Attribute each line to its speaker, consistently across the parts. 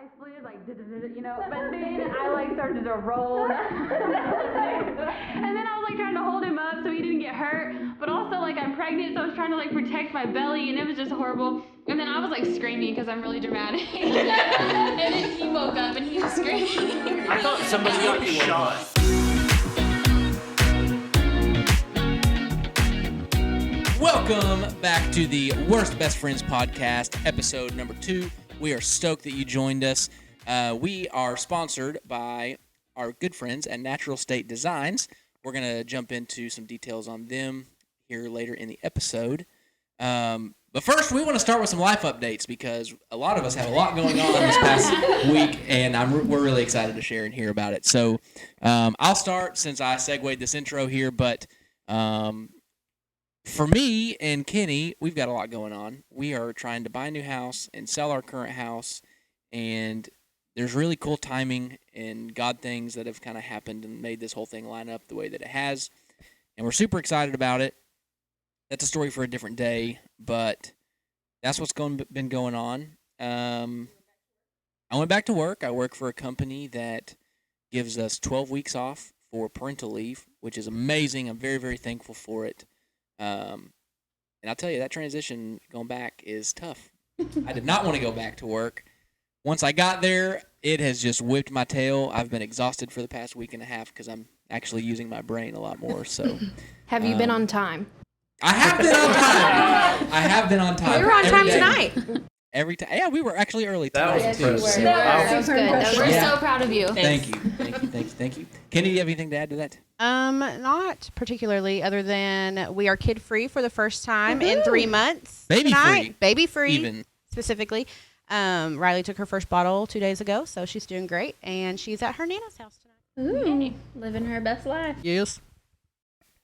Speaker 1: I slid like, but then I like started to roll. And then I was like trying to hold him up so he didn't get hurt, but also like I'm pregnant, so I was trying to like protect my belly, and it was just horrible. And then I was like screaming because I'm really dramatic. And then he woke up and he was screaming.
Speaker 2: I thought somebody got shot.
Speaker 3: Welcome back to the Worst Best Friends podcast, episode number 2. We are stoked that you joined us. We are sponsored by our good friends at Natural State Designs. We're going to jump into some details on them here later in the episode. But first, we want to start with some life updates because a lot of us have a lot going on this past week, and we're really excited to share and hear about it. So I'll start since I segued this intro here, but for me and Kenny, we've got a lot going on. We are trying to buy a new house and sell our current house, and there's really cool timing and God things that have kind of happened and made this whole thing line up the way that it has, and we're super excited about it. That's a story for a different day, but that's what's been going on. I went back to work. I work for a company that gives us 12 weeks off for parental leave, which is amazing. I'm very, very thankful for it. And I'll tell you, that transition going back is tough. I did not want to go back to work. Once I got there, it has just whipped my tail. I've been exhausted for the past week and a half because I'm actually using my brain a lot more. So,
Speaker 4: have you been on time?
Speaker 3: I have been on time.
Speaker 4: We were on time tonight.
Speaker 3: Every time. Yeah, we were actually early tonight, too.
Speaker 4: That was good.
Speaker 1: We're so proud of you.
Speaker 3: Thank you. Kenny, do you have anything to add to that?
Speaker 5: Not particularly, other than we are kid-free for the first time in 3 months.
Speaker 3: Baby-free.
Speaker 5: Baby-free,
Speaker 3: even
Speaker 5: specifically. Riley took her first bottle 2 days ago, so she's doing great, and she's at her Nana's house tonight.
Speaker 1: Ooh, living her best life.
Speaker 5: Yes.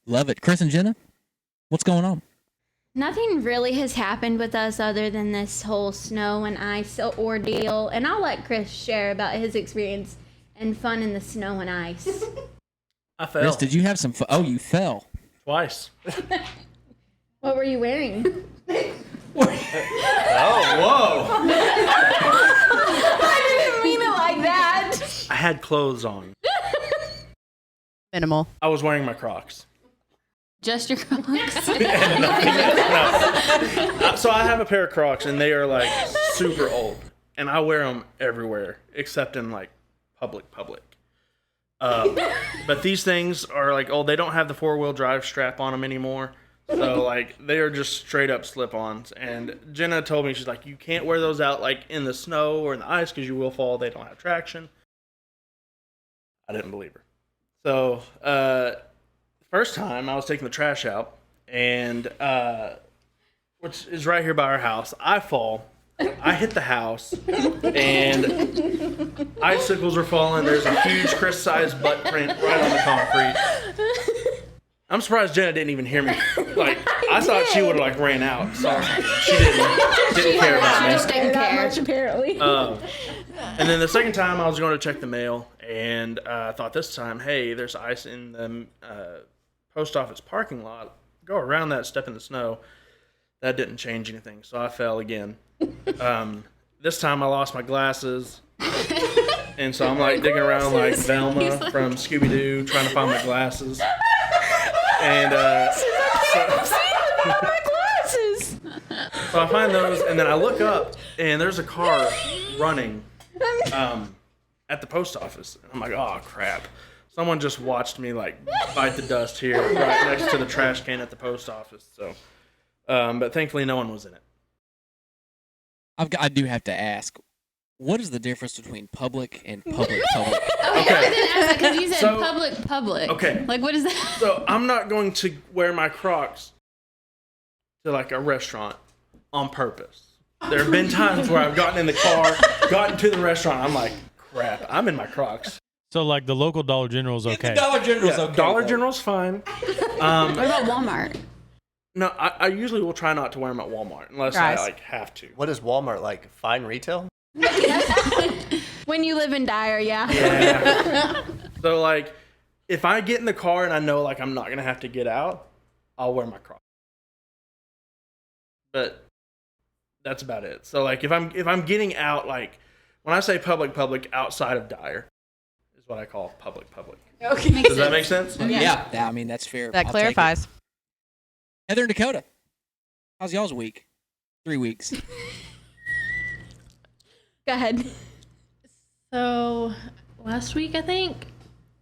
Speaker 3: Love it. Chris and Jenna, what's going on?
Speaker 1: Nothing really has happened with us other than this whole snow and ice ordeal, and I'll let Chris share about his experience and fun in the snow and ice.
Speaker 2: I fell.
Speaker 3: Chris, did you have some fun? Oh, you fell.
Speaker 2: Twice.
Speaker 1: What were you wearing?
Speaker 2: Oh, whoa.
Speaker 1: I didn't mean it like that.
Speaker 2: I had clothes on.
Speaker 5: Minimal.
Speaker 2: I was wearing my Crocs.
Speaker 1: Just your Crocs?
Speaker 2: No. So I have a pair of Crocs, and they are, like, super old. And I wear them everywhere, except in, like, public. But these things are, like, old. They don't have the four-wheel drive strap on them anymore. So, like, they are just straight-up slip-ons. And Jenna told me, she's like, you can't wear those out, like, in the snow or in the ice because you will fall. They don't have traction. I didn't believe her. So, first time, I was taking the trash out, and which is right here by our house. I fall. I hit the house, and icicles are falling. There's a huge Chris-sized butt print right on the concrete. I'm surprised Jenna didn't even hear me. Like, I thought she would have, like, ran out. So she didn't care about me.
Speaker 1: She just didn't care.
Speaker 4: Much, apparently.
Speaker 2: And then the second time, I was going to check the mail, and I thought this time, hey, there's ice in the post office parking lot. Go around that, step in the snow. That didn't change anything, so I fell again. This time I lost my glasses, and so I'm like digging around like Velma from Scooby-Doo trying to find my glasses. And so I find those, and then I look up, and there's a car running at the post office. And I'm like, oh crap. Someone just watched me, like, bite the dust here right next to the trash can at the post office. So, but thankfully no one was in it.
Speaker 3: I do have to ask, what is the difference between public and public?
Speaker 1: Okay, I was going to ask that because you said public.
Speaker 2: Okay.
Speaker 1: Like, what is that?
Speaker 2: So, I'm not going to wear my Crocs to, like, a restaurant on purpose. There have been times where I've gotten in the car, gotten to the restaurant, I'm like, crap, I'm in my Crocs.
Speaker 6: So, like, the local Dollar General is okay.
Speaker 3: The Dollar General's okay.
Speaker 2: Dollar General's fine.
Speaker 1: What about Walmart?
Speaker 2: No, I usually will try not to wear them at Walmart unless I, like, have to.
Speaker 7: What is Walmart like? Fine retail?
Speaker 1: When you live in Dyer, yeah.
Speaker 2: Yeah. So, like, if I get in the car and I know, like, I'm not going to have to get out, I'll wear my Crocs. But that's about it. So, like, if I'm getting out, like, When I say public, outside of Dyer is what I call public.
Speaker 4: Okay.
Speaker 2: Does that make sense?
Speaker 3: Yeah, I mean, that's fair.
Speaker 5: That
Speaker 3: I'll
Speaker 5: clarifies.
Speaker 3: take it. Heather and Dakota, how's y'all's week? 3 weeks.
Speaker 4: Go ahead.
Speaker 8: So last week, I think,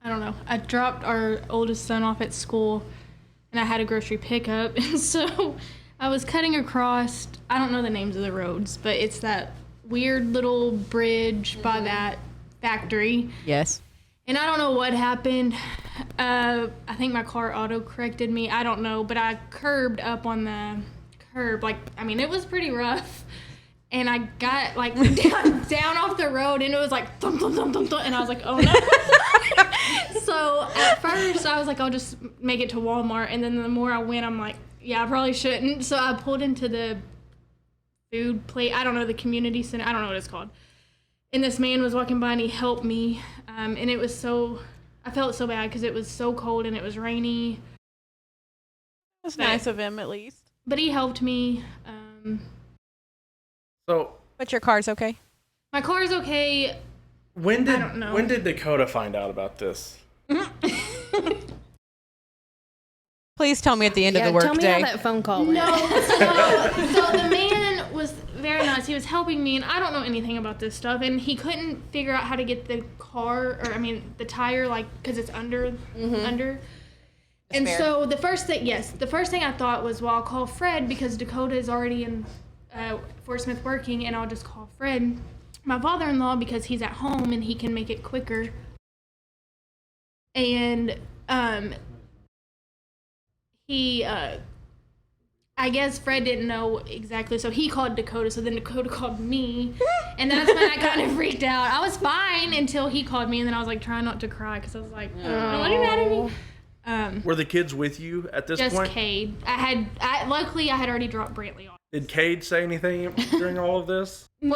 Speaker 8: I don't know, I dropped our oldest son off at school and I had a grocery pickup. And so I was cutting across, I don't know the names of the roads, but it's that weird little bridge by that factory.
Speaker 5: Yes.
Speaker 8: And I don't know what happened. I think my car auto-corrected me. I don't know, but I curbed up on the curb. Like, I mean, it was pretty rough. And I got, like, down off the road, and it was like, thump, thump, thump, thump, thump, and I was like, oh, no. So at first, I was like, I'll just make it to Walmart. And then the more I went, I'm like, yeah, I probably shouldn't. So I pulled into the food place. I don't know, the community center. I don't know what it's called. And this man was walking by and he helped me. And it was I felt so bad because it was so cold and it was rainy.
Speaker 5: That's nice of him, at least.
Speaker 8: But he helped me.
Speaker 2: So
Speaker 5: But your car's okay?
Speaker 8: My car's okay.
Speaker 2: when
Speaker 8: I don't know.
Speaker 2: did Dakota find out about this?
Speaker 5: Please tell me at the end of the
Speaker 4: Tell me
Speaker 5: workday.
Speaker 4: how that phone call went.
Speaker 8: No, so the man was very nice. He was helping me, and I don't know anything about this stuff. And he couldn't figure out how to get the car, the tire, like, because it's under. And
Speaker 5: fair.
Speaker 8: so the first thing I thought was, well, I'll call Fred because Dakota is already in Fort Smith working, and I'll just call Fred, my father-in-law, because he's at home and he can make it quicker. And he, I guess Fred didn't know exactly, so he called Dakota, so then Dakota called me, and that's when I kind of freaked out. I was fine until he called me, and then I was like trying not to cry because I was like, don't let him mad at me.
Speaker 2: Were the kids with you at this
Speaker 8: Just
Speaker 2: point?
Speaker 8: Cade. Luckily I had already dropped Brantley off.
Speaker 2: Did Cade say anything during all of this?
Speaker 5: Did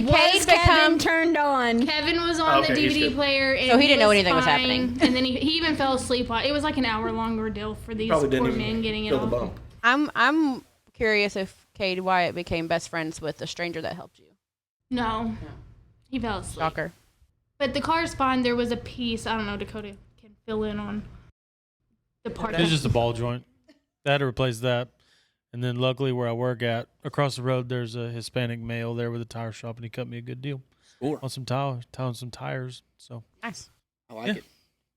Speaker 5: Cade
Speaker 4: Kevin
Speaker 5: become...
Speaker 4: turned on?
Speaker 8: Kevin was on
Speaker 2: Okay,
Speaker 8: the
Speaker 2: he's
Speaker 8: DVD
Speaker 2: good.
Speaker 8: player, and
Speaker 5: So he didn't know
Speaker 8: was
Speaker 5: anything was
Speaker 8: fine.
Speaker 5: happening.
Speaker 8: And then he even fell asleep. It was like an hour-long ordeal for these
Speaker 2: Probably
Speaker 8: poor
Speaker 2: didn't
Speaker 8: men
Speaker 2: even
Speaker 8: getting it
Speaker 2: feel the
Speaker 8: off.
Speaker 2: bump.
Speaker 5: I'm curious if Cade Wyatt became best friends with the stranger that helped you.
Speaker 8: No, he fell asleep.
Speaker 5: Shocker.
Speaker 8: But the car's fine. There was a piece. I don't know. Dakota can fill in on the part.
Speaker 6: It's just a ball joint. They had to replace that. And then luckily where I work at, across the road, there's a Hispanic male there with a tire shop, and he cut me a good deal
Speaker 3: Sure.
Speaker 6: on some tires. So,
Speaker 5: Nice.
Speaker 3: I like
Speaker 6: Yeah.
Speaker 3: it.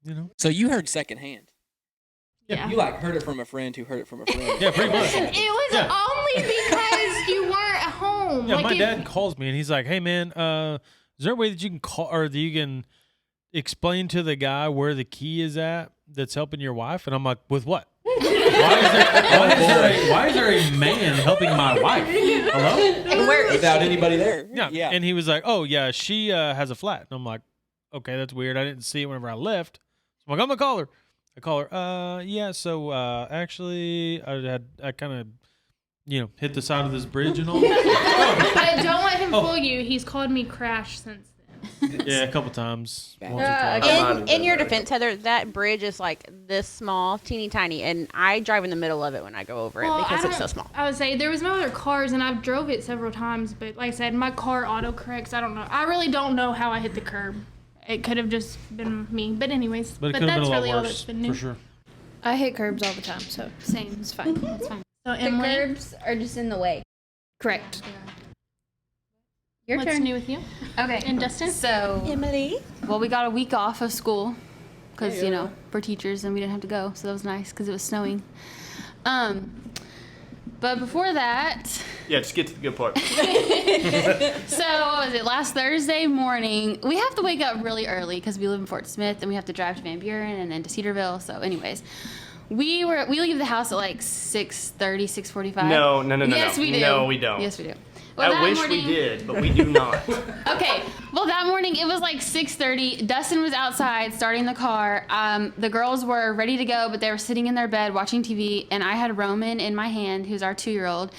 Speaker 6: you know.
Speaker 3: So you heard secondhand.
Speaker 8: Yeah.
Speaker 3: You like heard it from a friend who heard it from a friend.
Speaker 6: Yeah, pretty much.
Speaker 8: It was
Speaker 6: Yeah.
Speaker 8: only because you weren't at home.
Speaker 6: Yeah,
Speaker 8: like
Speaker 6: my
Speaker 8: if-
Speaker 6: dad calls me, and he's like, hey, man, is there a way that you can call or that you can explain to the guy where the key is at that's helping your wife? And I'm like, with what? Why is there a man helping my wife? Hello?
Speaker 3: Without anybody there.
Speaker 6: Yeah. And he was like, oh, yeah, she has a flat. And I'm like, okay, that's weird. I didn't see it whenever I left. So I'm like, I'm going to call her. I call her, yeah, so actually, I kind of, hit the side of this bridge and all.
Speaker 8: But don't let him fool you. He's called me Crash since then.
Speaker 6: Yeah, a couple times. Once or twice.
Speaker 2: I might have
Speaker 5: In
Speaker 2: been
Speaker 5: your
Speaker 2: there.
Speaker 5: defense, Heather, that bridge is like this small, teeny tiny, and I drive in the middle of it when I go over it because it's so small.
Speaker 8: I would say there was no other cars, and I've drove it several times. But like I said, my car autocorrects. I don't know. I really don't know how I hit the curb. It could have just been me. But anyways,
Speaker 6: But it could have been
Speaker 8: that's
Speaker 6: a lot
Speaker 8: really all that's
Speaker 6: worse,
Speaker 8: been new.
Speaker 6: for sure.
Speaker 4: I hit curbs all the time, so
Speaker 1: Same.
Speaker 4: it's fine.
Speaker 1: That's fine.
Speaker 8: So
Speaker 9: The
Speaker 8: Emily,
Speaker 9: curbs are just in the way.
Speaker 4: Correct.
Speaker 9: Your
Speaker 8: what's
Speaker 9: turn.
Speaker 8: new with you?
Speaker 1: Okay.
Speaker 8: And Dustin?
Speaker 1: So,
Speaker 5: Emily?
Speaker 1: well, we got a week off of school because, we're teachers and we didn't have to go. So that was nice because it was snowing. But before that,
Speaker 7: Yeah, just get to the good part.
Speaker 1: so what was it? Last Thursday morning, we have to wake up really early because we live in Fort Smith and we have to drive to Van Buren and then to Cedarville. So, anyways, we leave the house at like 6:30, 6:45.
Speaker 7: No.
Speaker 1: Yes, we do.
Speaker 7: No, we don't.
Speaker 1: Yes, we do. Well,
Speaker 7: I
Speaker 1: that
Speaker 7: wish
Speaker 1: morning-
Speaker 7: we did, but we do not.
Speaker 1: Okay. Well, that morning it was like 6:30. Dustin was outside starting the car. The girls were ready to go, but they were sitting in their bed watching TV, and I had Roman in my hand, who's our 2-year-old,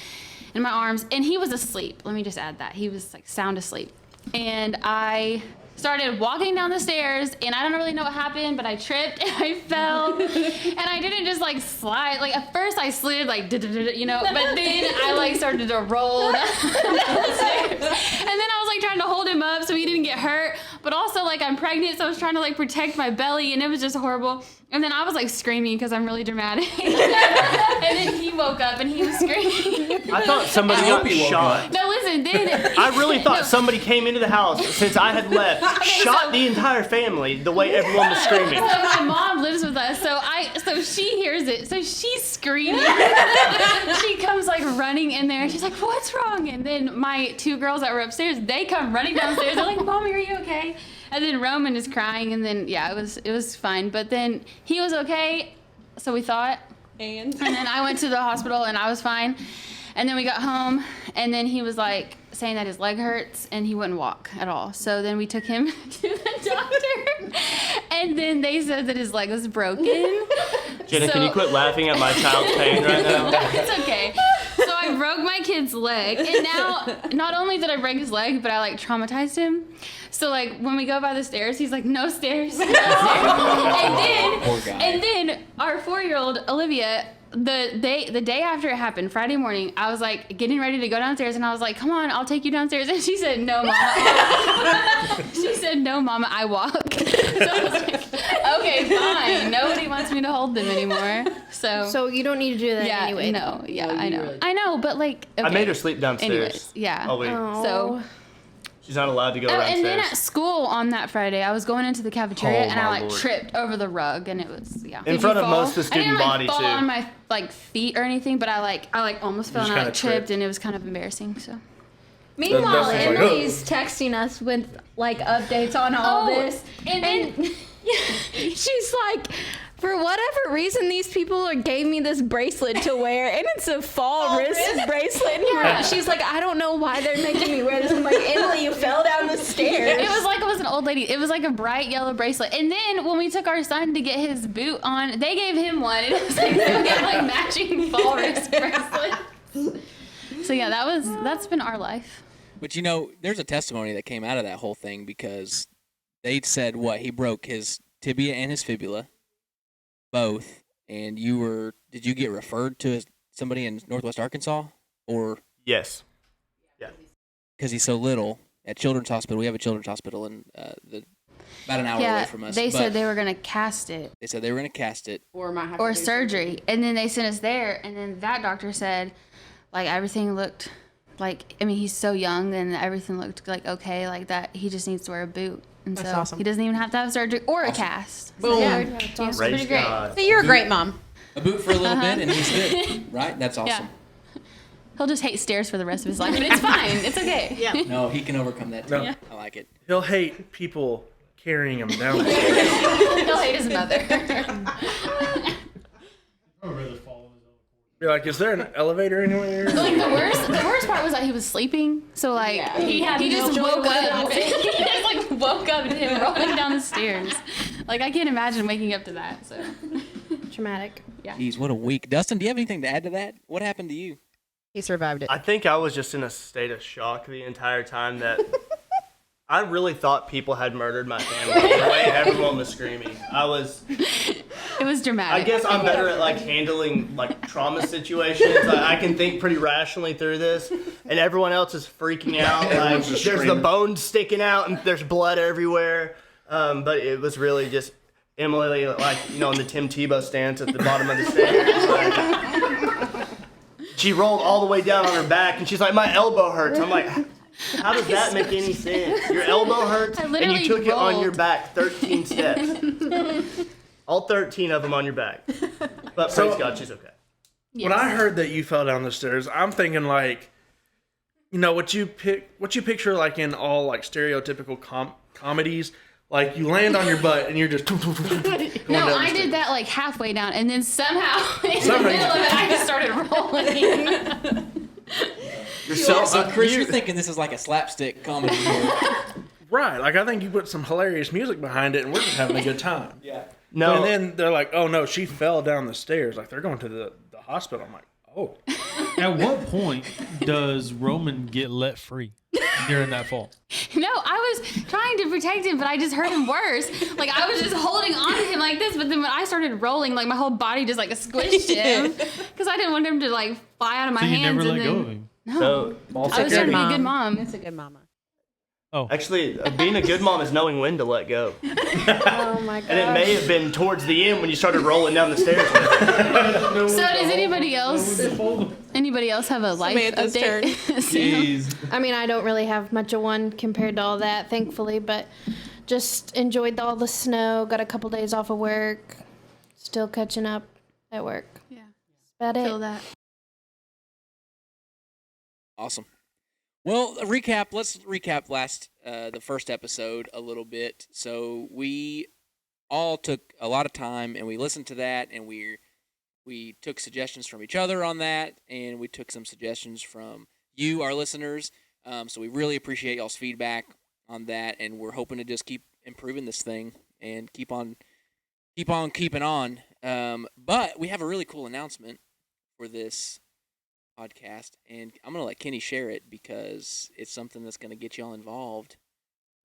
Speaker 1: in my arms, and he was asleep. Let me just add that. He was like sound asleep. And I started walking down the stairs, and I don't really know what happened, but I tripped and I fell, and I didn't just like slide. Like at first I slid like, but then I like started to roll down the stairs, and then I was like trying to hold him up, but also like I'm pregnant, so I was trying to like protect my belly, and it was just horrible. And then I was like screaming because I'm really dramatic. And then he woke up and he was screaming.
Speaker 7: I thought somebody got shot.
Speaker 1: No, listen, then
Speaker 7: I really thought somebody came into the house since I had left, shot the entire family the way everyone was screaming.
Speaker 1: So my mom lives with us, so she hears it, so she's screaming. She comes like running in there, and she's like, "What's wrong?" And then my 2 girls that were upstairs, they come running downstairs. They're like, "Mommy, are you okay?" And then Roman is crying, and then it was fine. But then he was okay, so we thought. And then I went to the hospital, and I was fine. And then we got home, and then he was like saying that his leg hurts, and he wouldn't walk at all. So then we took him to the doctor, and then they said that his leg was broken.
Speaker 7: Jenna, can you quit laughing at my child's pain right now?
Speaker 1: It's okay. So I broke my kid's leg, and now not only did I break his leg, but I like traumatized him. So like when we go by the stairs, he's like, "No stairs." No stairs. And then our 4-year-old Olivia, the day after it happened, Friday morning, I was like getting ready to go downstairs, and I was like, "Come on, I'll take you downstairs." And she said, "No, Mama." She said, "No, Mama, I walk." So I was like, "Okay, fine. Nobody wants me to hold them anymore." So
Speaker 4: you don't need to do that anyway.
Speaker 1: No, I know. I know, but like, okay.
Speaker 7: I made her sleep downstairs.
Speaker 1: Anyways, yeah.
Speaker 7: Oh, wait.
Speaker 1: So.
Speaker 7: She's not allowed to go downstairs.
Speaker 1: And then at school on that Friday, I was going into the cafeteria, and I like
Speaker 7: Lord.
Speaker 1: tripped over the rug, and it was
Speaker 7: in front of most of the student
Speaker 1: I didn't
Speaker 7: body
Speaker 1: fall
Speaker 7: too.
Speaker 1: on my like feet or anything, but I almost fell and I like tripped, and it was kind of embarrassing. So.
Speaker 9: Meanwhile,
Speaker 2: That's like,
Speaker 9: Emily's texting us with like updates on all this,
Speaker 1: and then
Speaker 9: she's like, for whatever reason, these people gave me this bracelet to wear, and it's a fall wrist bracelet.
Speaker 1: Yeah.
Speaker 9: She's like, I don't know why they're making me wear this. I'm like, Emily, you fell down the stairs.
Speaker 1: It was like it was an old lady. It was like a bright yellow bracelet. And then when we took our son to get his boot on, they gave him one. And it was like they get like matching fall wrist bracelets. So yeah, that's been our life.
Speaker 3: But you know, there's a testimony that came out of that whole thing because they said he broke his tibia and his fibula, both. And did you get referred to somebody in Northwest Arkansas, or?
Speaker 7: Yes. Yeah.
Speaker 3: Because he's so little. At Children's Hospital, we have a Children's Hospital in about an hour away from us.
Speaker 1: They said they were gonna cast it.
Speaker 3: They said they were gonna cast it,
Speaker 1: or surgery, and then they sent us there, and then that doctor said, like everything looked. Like, I mean, he's so young, and everything looked like okay, like that. He just needs to wear a boot, and
Speaker 5: That's
Speaker 1: so
Speaker 5: awesome.
Speaker 1: he doesn't even have to have surgery or a cast.
Speaker 5: Boom.
Speaker 1: So, yeah,
Speaker 5: It's
Speaker 1: it's
Speaker 7: Praise
Speaker 1: pretty great.
Speaker 7: God.
Speaker 5: So you're a great mom.
Speaker 3: a boot for a little bit, and he's good, right? That's awesome.
Speaker 1: Yeah. He'll just hate stairs for the rest of his life, but it's fine. It's okay.
Speaker 5: Yeah.
Speaker 3: No, he can overcome that too.
Speaker 2: No.
Speaker 3: I like it.
Speaker 2: He'll hate people carrying him down.
Speaker 1: He'll hate his mother.
Speaker 2: Be like, is there an elevator anywhere?
Speaker 1: Like the worst part was that he was sleeping. So like he just woke up. He just like woke up and him rolling down the stairs. Like I can't imagine waking up to that. So
Speaker 4: Traumatic.
Speaker 1: yeah.
Speaker 3: Jeez, what a week. Dustin, do you have anything to add to that? What happened to you?
Speaker 5: He survived it.
Speaker 7: I think I was just in a state of shock the entire time that I really thought people had murdered my family the way everyone was screaming.
Speaker 1: It was dramatic.
Speaker 7: I guess I'm better at like handling like trauma situations. I can think pretty rationally through this, and everyone else is freaking out. Like
Speaker 2: Everyone's
Speaker 7: there's
Speaker 2: just
Speaker 7: the
Speaker 2: screaming.
Speaker 7: bones sticking out and there's blood everywhere. But it was really just Emily, like in the Tim Tebow stance at the bottom of the stairs. Like, she rolled all the way down on her back, and she's like, "My elbow hurts." I'm like, how does that make any sense? Your elbow hurts,
Speaker 1: I
Speaker 7: and
Speaker 1: literally
Speaker 7: you took it on
Speaker 1: rolled.
Speaker 7: your back 13 steps. All 13 of them on your back. But
Speaker 2: So-
Speaker 7: praise God, she's okay.
Speaker 2: When I heard that you fell down the stairs, I'm thinking like, what you picture like in all like stereotypical comedies, like you land on your butt and you're just going
Speaker 1: No,
Speaker 2: down the
Speaker 1: I
Speaker 2: stairs.
Speaker 1: did that like halfway down, and then somehow in the middle of it, I just started rolling.
Speaker 3: Chris, you're thinking this is like a slapstick comedy.
Speaker 2: Right, like I think you put some hilarious music behind it and we're just having a good time.
Speaker 3: Yeah.
Speaker 7: No,
Speaker 2: And then they're like, oh no, she fell down the stairs. Like they're going to the hospital. I'm like, oh.
Speaker 6: At what point does Roman get let free during that fall?
Speaker 1: No, I was trying to protect him, but I just hurt him worse. Like I was just holding on to him like this, but then when I started rolling, like my whole body just like squished him because I didn't want him to like fly out of my
Speaker 6: So you
Speaker 1: hands.
Speaker 6: never
Speaker 1: and
Speaker 6: let
Speaker 1: then,
Speaker 6: go of him.
Speaker 1: No,
Speaker 7: So,
Speaker 1: I was trying to be a good mom.
Speaker 5: That's a good mama.
Speaker 6: Oh.
Speaker 7: Actually, being a good mom is knowing when to let go.
Speaker 4: Oh my god.
Speaker 7: And it may have been towards the end when you started rolling down the stairs.
Speaker 1: So does anybody else have a life
Speaker 5: Samantha's
Speaker 1: update?
Speaker 3: Jeez.
Speaker 4: I mean, I don't really have much of one compared to all that, thankfully, but just enjoyed all the snow, got a couple days off of work, still catching up at work.
Speaker 1: Yeah.
Speaker 4: That's about
Speaker 1: Feel
Speaker 4: it.
Speaker 1: that.
Speaker 3: Awesome. Well, let's recap the first episode a little bit. So we all took a lot of time and we listened to that, and we took suggestions from each other on that, and we took some suggestions from you, our listeners. So we really appreciate y'all's feedback on that, and we're hoping to just keep improving this thing and keep on keeping on. But we have a really cool announcement for this podcast, and I'm gonna let Kenny share it because it's something that's gonna get y'all involved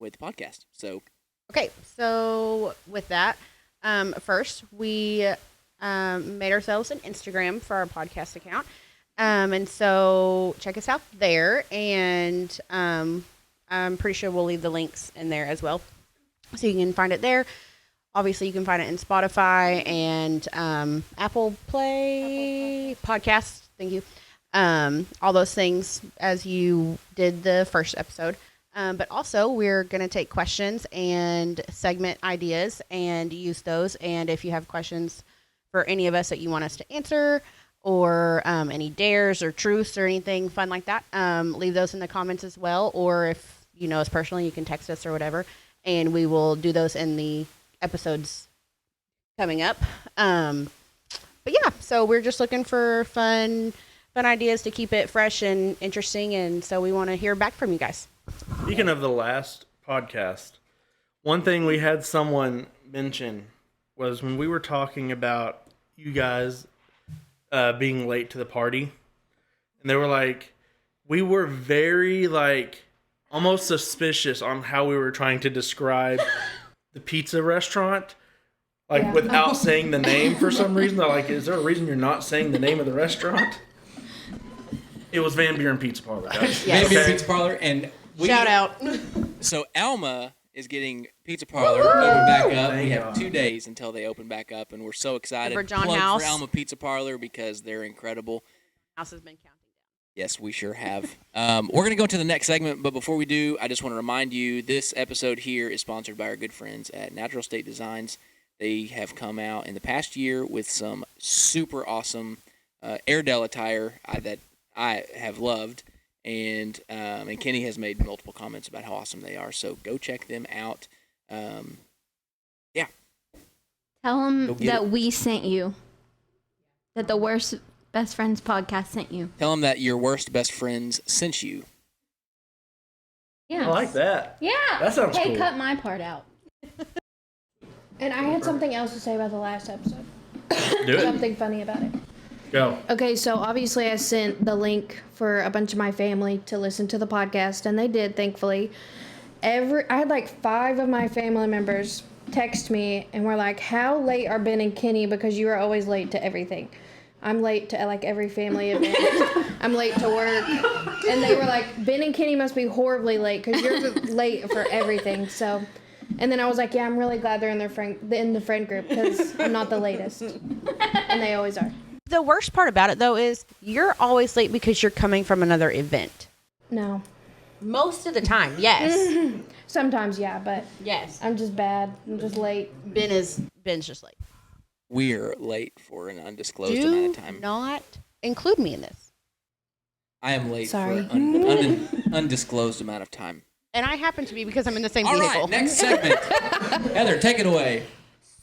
Speaker 3: with the podcast. So
Speaker 5: Okay, so with that, first we made ourselves an Instagram for our podcast account, and so check us out there, and I'm pretty sure we'll leave the links in there as well, so you can find it there. Obviously, you can find it in Spotify and Apple Play Podcasts. Thank you. All those things as you did the first episode. But also, we're going to take questions and segment ideas and use those. And if you have questions for any of us that you want us to answer, or any dares or truths or anything fun like that, leave those in the comments as well. Or if you know us personally, you can text us or whatever, and we will do those in the episodes coming up. But yeah, so we're just looking for fun ideas to keep it fresh and interesting, and so we want to hear back from you guys.
Speaker 2: Speaking of the last podcast, one thing we had someone mention was when we were talking about you guys being late to the party, and they were like, we were very almost suspicious on how we were trying to describe the pizza restaurant, without saying the name for some reason. They're like, is there a reason you're not saying the name of the restaurant? It was Van Buren Pizza Parlor, guys.
Speaker 3: Van Buren Pizza Parlor, and
Speaker 5: Shout out.
Speaker 3: So Alma is getting Pizza Parlor open back up.
Speaker 2: Thank
Speaker 3: We have
Speaker 2: God.
Speaker 3: 2 days until they open back up, and we're so excited.
Speaker 5: For John
Speaker 3: Plug
Speaker 5: House.
Speaker 3: for Alma Pizza Parlor because they're incredible.
Speaker 5: House has been counting down.
Speaker 3: Yes, we sure have. We're going to go to the next segment, but before we do, I just want to remind you this episode here is sponsored by our good friends at Natural State Designs. They have come out in the past year with some super awesome Airedale attire that I have loved, and Kenny has made multiple comments about how awesome they are. So go check them out. Yeah.
Speaker 9: Tell them
Speaker 3: get
Speaker 9: that
Speaker 3: it.
Speaker 9: we sent you. That the Worst Best Friends podcast sent you.
Speaker 3: Tell them that your worst best friends sent you.
Speaker 9: Yeah.
Speaker 2: I like that.
Speaker 9: Yeah.
Speaker 2: That sounds
Speaker 9: Hey,
Speaker 2: cool.
Speaker 9: cut my part out.
Speaker 4: And I had something else to say about the last episode.
Speaker 2: Do it.
Speaker 4: Something funny about it.
Speaker 2: Go.
Speaker 4: Okay, so obviously I sent the link for a bunch of my family to listen to the podcast, and they did, thankfully. I had 5 of my family members text me and were like, how late are Ben and Kenny, because you are always late to everything. I'm late to every family event. I'm late to work. And they were like, Ben and Kenny must be horribly late because you're late for everything. So, and then I was like, yeah, I'm really glad they're in the friend group because I'm not the latest. And they always are.
Speaker 5: The worst part about it, though, is you're always late because you're coming from another event.
Speaker 4: No.
Speaker 5: Most of the time, yes.
Speaker 4: Sometimes, yeah, but
Speaker 5: Yes.
Speaker 4: I'm just bad. I'm just late.
Speaker 5: Ben's just late.
Speaker 3: We're late for an undisclosed
Speaker 5: Do
Speaker 3: amount of time.
Speaker 5: not include me in this.
Speaker 3: I am late
Speaker 4: Sorry.
Speaker 3: for an undisclosed amount of time.
Speaker 5: And I happen to be because I'm in the same
Speaker 3: All
Speaker 5: vehicle.
Speaker 3: right, next segment. Heather, take it away.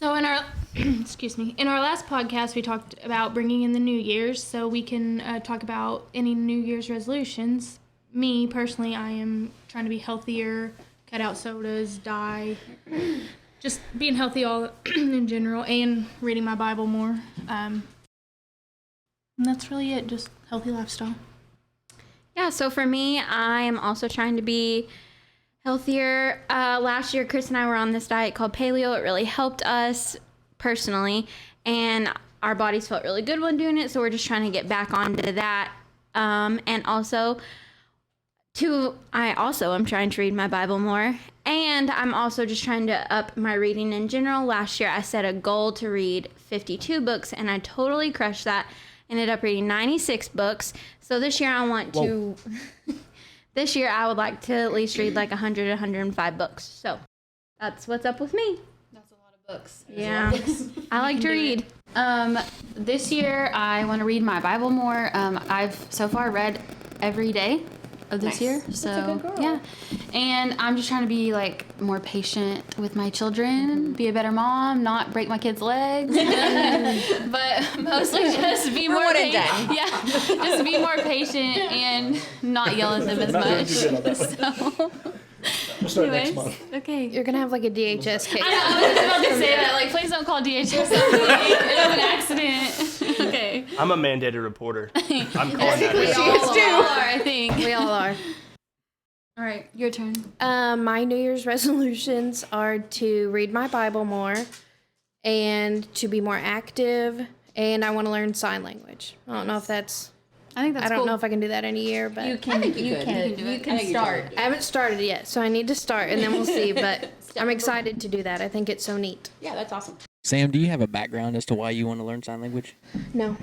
Speaker 8: So in our in our last podcast, we talked about bringing in the New Year's, so we can talk about any New Year's resolutions. Me personally, I am trying to be healthier, cut out sodas, just being healthy all in general, and reading my Bible more. And that's really it. Just healthy lifestyle.
Speaker 9: Yeah, so for me, I am also trying to be healthier. Last year, Chris and I were on this diet called paleo. It really helped us personally, and our bodies felt really good when doing it, so we're just trying to get back onto that. And also, I also am trying to read my Bible more, and I'm also just trying to up my reading in general. Last year I set a goal to read 52 books, and I totally crushed that. Ended up reading 96 books. So this year I want to this year I would like to at least read like 100 105 books. So that's what's up with me.
Speaker 1: That's a lot of books.
Speaker 9: Yeah. I like to read.
Speaker 1: This year I want to read my Bible more. I've so far read every day of this year. So yeah. And I'm just trying to be like more patient with my children, be a better mom, not break my kids' legs. But mostly just be more patient. Yeah. Just be more patient and not yell at them as much. So
Speaker 2: We'll start next
Speaker 1: anyways,
Speaker 2: month.
Speaker 1: okay.
Speaker 4: You're gonna have like a DHS case.
Speaker 1: I know, I was just about to say that. Like, please don't call DHS. It was an accident. Okay.
Speaker 7: I'm a mandated reporter. I'm calling that.
Speaker 1: We
Speaker 7: in.
Speaker 1: all are, I think.
Speaker 4: We all are.
Speaker 1: All right, your turn.
Speaker 4: My New Year's resolutions are to read my Bible more and to be more active, and I want to learn sign language. I don't know if that's.
Speaker 1: I think that's
Speaker 4: I don't
Speaker 1: cool.
Speaker 4: know if I can do that in a year, but
Speaker 1: You can do it. You can start.
Speaker 4: I haven't started yet, so I need to start, and then we'll see. But I'm excited to do that. I think it's so neat.
Speaker 1: Yeah, that's awesome.
Speaker 3: Sam, do you have a background as to why you want to learn sign language?
Speaker 4: No.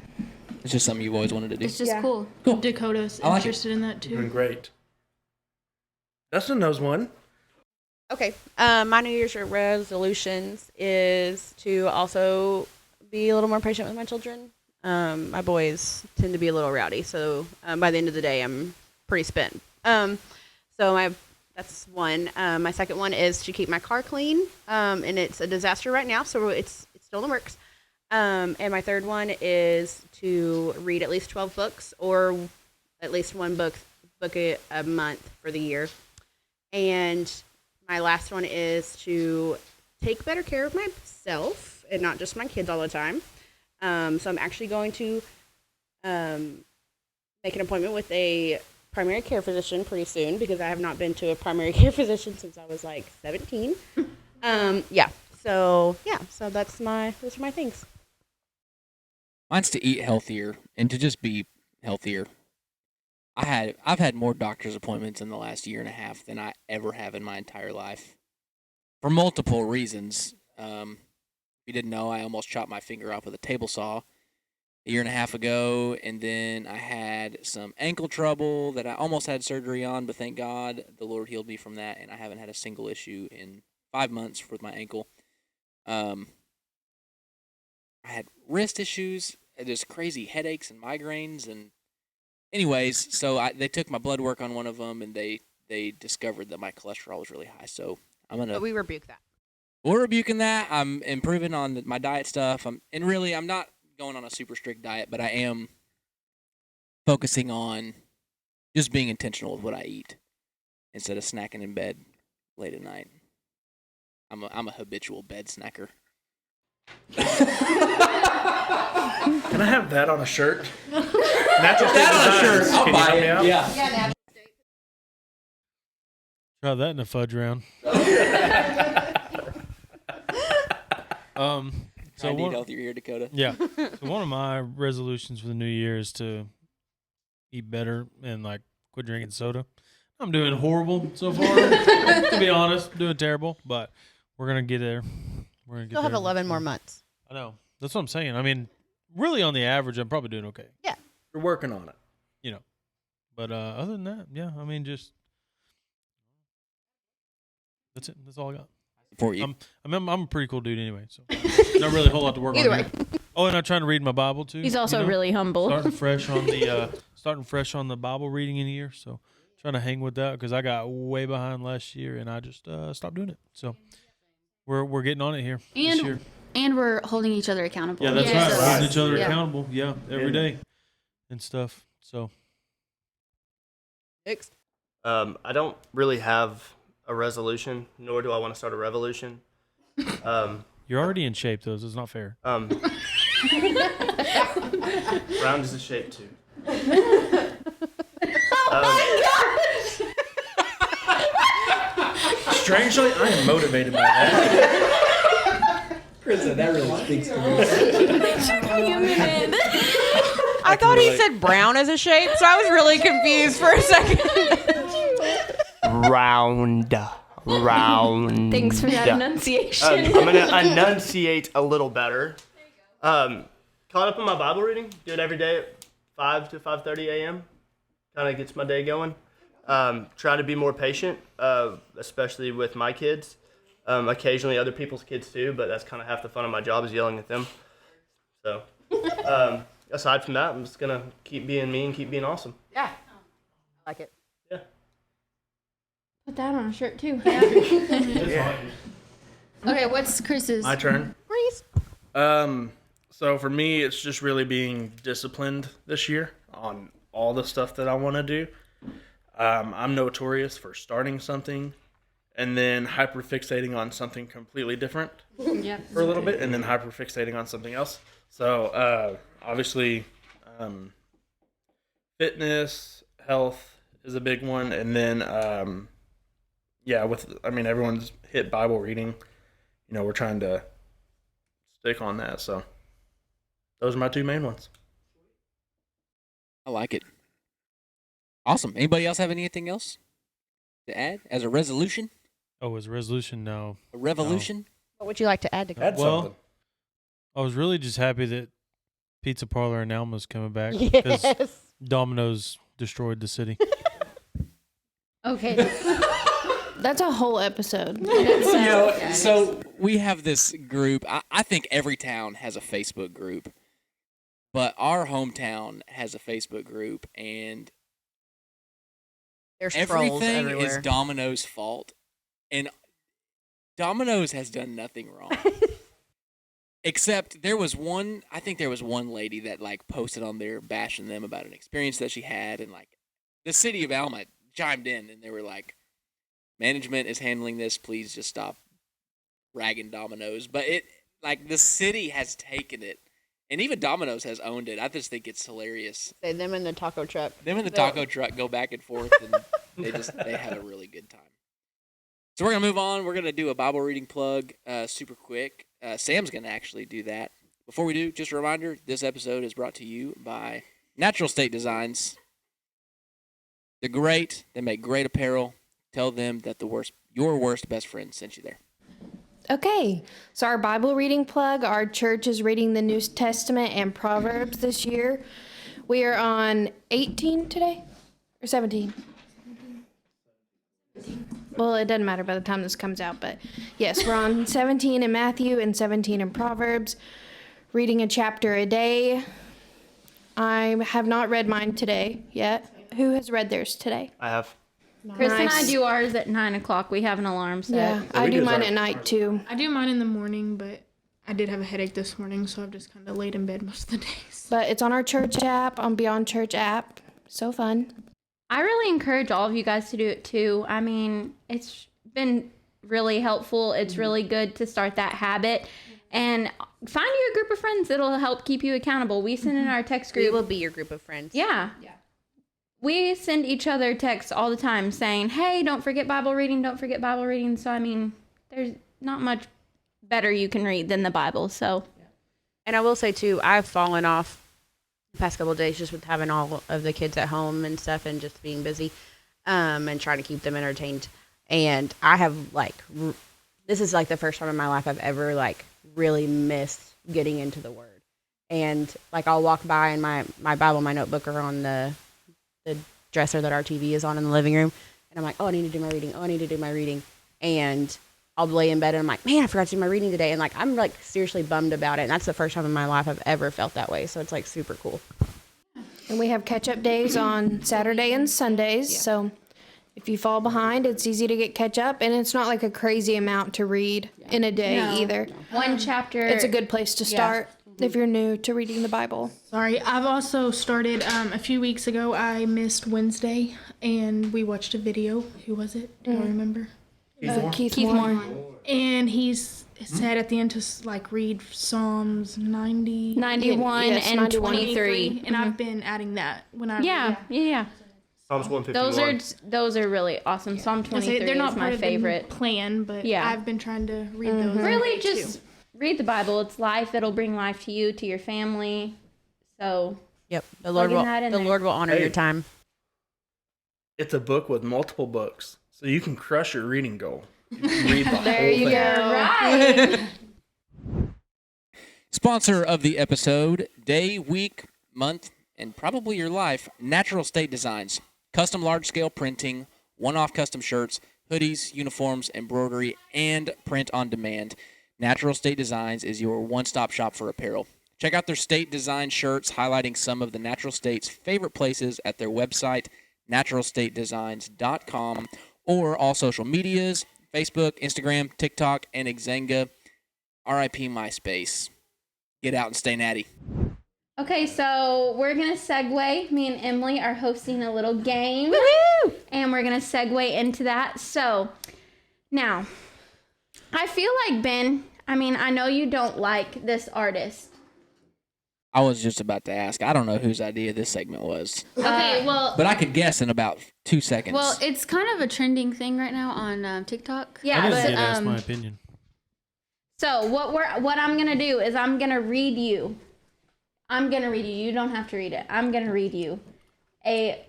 Speaker 3: It's just something you've always wanted to do.
Speaker 1: It's just cool.
Speaker 8: Dakota's
Speaker 3: I like it.
Speaker 8: interested in that
Speaker 2: Doing
Speaker 8: too.
Speaker 2: great. Dustin knows one.
Speaker 5: Okay. My New Year's resolutions is to also be a little more patient with my children. My boys tend to be a little rowdy, so by the end of the day, I'm pretty spent. That's one. My second one is to keep my car clean, and it's a disaster right now, so it's still in the works. And my third one is to read at least 12 books, or at least one book a month for the year. And my last one is to take better care of myself and not just my kids all the time. So I'm actually going to make an appointment with a primary care physician pretty soon, because I have not been to a primary care physician since I was like 17. So those are my things.
Speaker 3: Mine's to eat healthier and to just be healthier. I've had more doctor's appointments in the last year and a half than I ever have in my entire life, for multiple reasons. If you didn't know, I almost chopped my finger off with a table saw a year and a half ago, and then I had some ankle trouble that I almost had surgery on, but thank God the Lord healed me from that, and I haven't had a single issue in 5 months with my ankle. I had wrist issues, just crazy headaches and migraines, and anyways, so they took my blood work on one of them, and they discovered that my cholesterol was really high. So
Speaker 5: But we rebuke that.
Speaker 3: we're rebuking that. I'm improving on my diet stuff. I'm not going on a super strict diet, but I am focusing on just being intentional with what I eat instead of snacking in bed late at night. I'm a habitual bed snacker.
Speaker 2: Can I have that on a shirt? Natural State Designs. Can you help me out?
Speaker 3: Yeah.
Speaker 6: Try that in a fudge round. So
Speaker 3: I need
Speaker 6: one,
Speaker 3: healthier here, Dakota.
Speaker 6: yeah. So one of my resolutions for the new year is to eat better and like quit drinking soda. I'm doing horrible so far. To be honest, doing terrible, but we're gonna get there. We're gonna get
Speaker 5: Still have
Speaker 6: there.
Speaker 5: 11 more months.
Speaker 6: I know. That's what I'm saying. I mean, really, on the average, I'm probably doing okay.
Speaker 2: You're working on it.
Speaker 6: You know. But other than that, yeah. I mean, just that's it. That's all I got.
Speaker 3: For you.
Speaker 6: I'm a pretty cool dude anyway, so not really a whole lot to work
Speaker 5: Either
Speaker 6: on.
Speaker 5: way.
Speaker 6: Here. Oh, and I'm trying to read my Bible too.
Speaker 9: He's also
Speaker 6: you know?
Speaker 9: really humble.
Speaker 6: starting fresh on the Bible reading in the year. So trying to hang with that because I got way behind last year and I just stopped doing it. So we're getting on it here this year.
Speaker 1: And we're holding each other accountable.
Speaker 6: Yeah, that's
Speaker 4: Yes.
Speaker 6: right. We're holding each other
Speaker 1: Yeah.
Speaker 6: accountable. Yeah, every day and stuff. So
Speaker 5: Next.
Speaker 7: I don't really have a resolution, nor do I want to start a revolution.
Speaker 6: you're already in shape, though. So it's not fair.
Speaker 7: Round is the shape too.
Speaker 2: Strangely, I am motivated by that.
Speaker 3: Kristen, that really speaks to me.
Speaker 5: I thought he said brown as a shape, so I was really confused for a second.
Speaker 7: round.
Speaker 9: Thanks for that enunciation.
Speaker 7: I'm going to enunciate a little better. Caught up on my Bible reading. Do it every day at 5 to 5:30 a.m. Kind of gets my day going. Try to be more patient, especially with my kids. Occasionally other people's kids too, but that's kind of half the fun of my job is yelling at them. So, aside from that, I'm just going to keep being me and keep being awesome.
Speaker 5: Yeah. I like it.
Speaker 7: Yeah.
Speaker 9: Put that on a shirt too.
Speaker 8: Okay, what's Chris's?
Speaker 2: My turn.
Speaker 5: Reese.
Speaker 2: So for me, it's just really being disciplined this year on all the stuff that I want to do. I'm notorious for starting something and then hyperfixating on something completely different for a little bit, and then hyperfixating on something else. So obviously, fitness, health is a big one, and then everyone's hit Bible reading. You know, we're trying to stick on that. So those are my two main ones.
Speaker 3: I like it. Awesome. Anybody else have anything else to add as a resolution?
Speaker 6: Oh, as a resolution? No.
Speaker 3: A revolution?
Speaker 5: What would you like to add to
Speaker 2: Add
Speaker 6: Well,
Speaker 2: something.
Speaker 6: I was really just happy that Pizza Parlor in Alma's coming back.
Speaker 5: Yes.
Speaker 6: Domino's destroyed the city.
Speaker 9: Okay.
Speaker 4: That's a whole episode.
Speaker 3: So we have this group. I think every town has a Facebook group, but our hometown has a Facebook group, and
Speaker 5: There's trolls
Speaker 3: everything
Speaker 5: everywhere.
Speaker 3: is Domino's fault, and Domino's has done nothing wrong. Except I think there was one lady that like posted on there bashing them about an experience that she had, and like the city of Alma chimed in and they were like, management is handling this, please just stop ragging Domino's. But the city has taken it, and even Domino's has owned it. I just think it's hilarious.
Speaker 5: Say them in the taco truck.
Speaker 3: Them and the taco truck go back and forth, and they have a really good time. So we're gonna move on. We're gonna do a Bible reading plug, super quick. Sam's gonna actually do that. Before we do, just a reminder: this episode is brought to you by Natural State Designs. They're great. They make great apparel. Tell them that your worst best friend sent you there.
Speaker 4: Okay, so our Bible reading plug, our church is reading the New Testament and Proverbs this year. We are on 18 today, or 17? Well, it doesn't matter by the time this comes out, but yes, we're on 17 in Matthew and 17 in Proverbs, reading a chapter a day. I have not read mine today yet. Who has read theirs today?
Speaker 7: I have.
Speaker 9: Chris and I
Speaker 4: Nice.
Speaker 9: do ours at 9:00. We have an alarm set.
Speaker 4: Yeah, I
Speaker 2: we
Speaker 4: do
Speaker 2: do
Speaker 4: mine
Speaker 2: ours.
Speaker 4: at night too.
Speaker 8: I do mine in the morning, but I did have a headache this morning, so I've just kind of laid in bed most of the days.
Speaker 4: But it's on our church app, on Beyond Church app. So fun.
Speaker 9: I really encourage all of you guys to do it too. I mean, it's been really helpful. It's really good to start that habit. And find you a group of friends that'll help keep you accountable. We send in our text
Speaker 5: We
Speaker 9: group.
Speaker 5: will be your group of friends.
Speaker 9: Yeah. We send each other texts all the time saying, hey, don't forget Bible reading, don't forget Bible reading. So, I mean, there's not much better you can read than the Bible. So,
Speaker 5: And I will say, too, I've fallen off the past couple of days just with having all of the kids at home and stuff and just being busy and trying to keep them entertained. And I have, this is, the first time in my life I've ever, really missed getting into the Word. And, I'll walk by and my Bible, my notebook are on the dresser that our TV is on in the living room. And I'm like, oh, I need to do my reading. Oh, I need to do my reading. And I'll lay in bed and I'm like, man, I forgot to do my reading today. And I'm seriously bummed about it. And that's the first time in my life I've ever felt that way. So it's super cool.
Speaker 4: And we have catch-up days on Saturday and Sundays. So if you fall behind, it's easy to get catch-up. And it's not a crazy amount to read in a day either.
Speaker 9: one chapter.
Speaker 4: It's a good place to start if you're new to reading the Bible.
Speaker 8: Sorry, I've also started, a few weeks ago, I missed Wednesday, and we watched a video. Who was it? Do you remember?
Speaker 4: Keith Moore.
Speaker 8: And he's said at the end to, read Psalms 90.
Speaker 9: 91
Speaker 4: Yes,
Speaker 9: and
Speaker 4: 91.
Speaker 9: 23.
Speaker 8: And I've been adding that when I
Speaker 9: Yeah.
Speaker 7: Psalms 151.
Speaker 9: Those are really awesome. Psalm 23
Speaker 8: they're not
Speaker 9: is my
Speaker 8: part of
Speaker 9: favorite.
Speaker 8: the plan, but
Speaker 9: Yeah.
Speaker 8: I've been trying to read those.
Speaker 9: Really,
Speaker 8: too.
Speaker 9: just read the Bible. It's life. It'll bring life to you, to your family. So
Speaker 5: Yep. The Lord
Speaker 9: Plugging that in there.
Speaker 5: Lord will honor
Speaker 2: Hey.
Speaker 5: your time.
Speaker 2: It's a book with multiple books, so you can crush your reading goal. You can read the whole
Speaker 4: There you
Speaker 2: thing.
Speaker 4: go.
Speaker 9: Right.
Speaker 3: Sponsor of the episode, day, week, month, and probably your life, Natural State Designs. Custom large-scale printing, one-off custom shirts, hoodies, uniforms, embroidery, and print on demand. Natural State Designs is your one-stop shop for apparel. Check out their state design shirts highlighting some of the Natural State's favorite places at their website, naturalstatedesigns.com, or all social medias, Facebook, Instagram, TikTok, and Xanga. RIP MySpace. Get out and stay natty.
Speaker 9: Okay, so we're going to segue. Me and Emily are hosting a little game.
Speaker 5: Woo!
Speaker 9: And we're going to segue into that. So, now, I feel like, Ben, I know you don't like this artist.
Speaker 3: I was just about to ask. I don't know whose idea this segment was,
Speaker 1: Okay, well,
Speaker 3: but I could guess in about 2 seconds.
Speaker 1: well, it's kind of a trending thing right now on TikTok.
Speaker 9: Yeah,
Speaker 6: I just
Speaker 9: but,
Speaker 6: did ask my opinion.
Speaker 9: so what I'm going to do is I'm going to read you. You don't have to read it. I'm going to read you. It's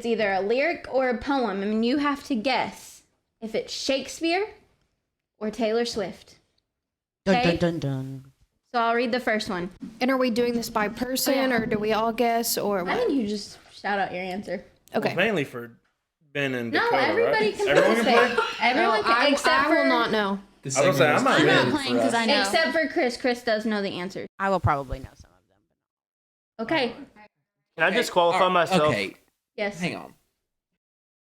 Speaker 9: either a lyric or a poem. You have to guess if it's Shakespeare or Taylor Swift.
Speaker 5: Dun,
Speaker 9: Okay?
Speaker 5: dun, dun, dun.
Speaker 9: So I'll read the first one.
Speaker 4: And are we doing this by person, or do we all guess, or
Speaker 9: I
Speaker 4: what?
Speaker 9: think you just shout out your answer.
Speaker 4: Okay.
Speaker 2: Well, mainly for Ben and
Speaker 9: No,
Speaker 2: Dakota,
Speaker 9: everybody
Speaker 2: right?
Speaker 9: can
Speaker 2: Everyone can
Speaker 9: participate.
Speaker 2: play?
Speaker 9: Everyone can, except
Speaker 4: I will
Speaker 9: for
Speaker 4: not know.
Speaker 3: This
Speaker 2: I was
Speaker 3: segment
Speaker 2: saying,
Speaker 3: is
Speaker 2: I'm not
Speaker 1: I'm
Speaker 2: in
Speaker 1: not playing because I know.
Speaker 9: except for Chris. Chris does know the answer.
Speaker 5: I will probably know some of them.
Speaker 9: Okay.
Speaker 7: Can I just qualify myself?
Speaker 3: Okay,
Speaker 9: Yes.
Speaker 3: hang on.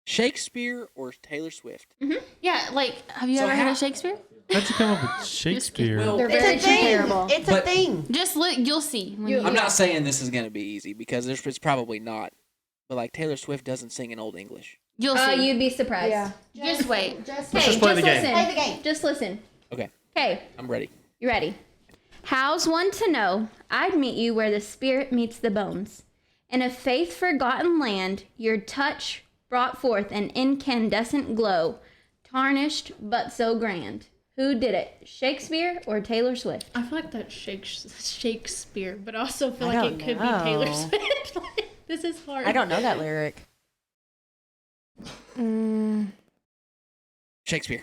Speaker 3: Shakespeare or Taylor Swift?
Speaker 1: Yeah, like, have you
Speaker 3: So
Speaker 1: ever heard
Speaker 3: how-
Speaker 1: of Shakespeare?
Speaker 6: How'd you come up with Shakespeare?
Speaker 3: Well,
Speaker 4: They're
Speaker 5: It's
Speaker 4: very
Speaker 5: a thing.
Speaker 4: comparable.
Speaker 5: It's a
Speaker 3: But-
Speaker 5: thing.
Speaker 1: Just look, you'll see. When you,
Speaker 3: I'm not saying this is going to be easy because it's probably not. But like Taylor Swift doesn't sing in Old English.
Speaker 1: you'll see.
Speaker 9: You'd be surprised.
Speaker 4: Yeah.
Speaker 1: Just wait.
Speaker 9: Hey,
Speaker 2: just play the game.
Speaker 9: listen.
Speaker 5: Play the game.
Speaker 9: Just listen.
Speaker 3: Okay,
Speaker 9: Okay,
Speaker 3: I'm ready.
Speaker 9: you ready? How's one to know? I'd meet you where the spirit meets the bones. In a faith forgotten land, your touch brought forth an incandescent glow, tarnished but so grand. Who did it? Shakespeare or Taylor Swift?
Speaker 1: I feel like that's Shakespeare, but I also feel
Speaker 5: I
Speaker 1: like
Speaker 5: don't
Speaker 1: it could
Speaker 5: know.
Speaker 1: be Taylor Swift. Like, this is hard.
Speaker 5: I don't know that lyric.
Speaker 3: Shakespeare.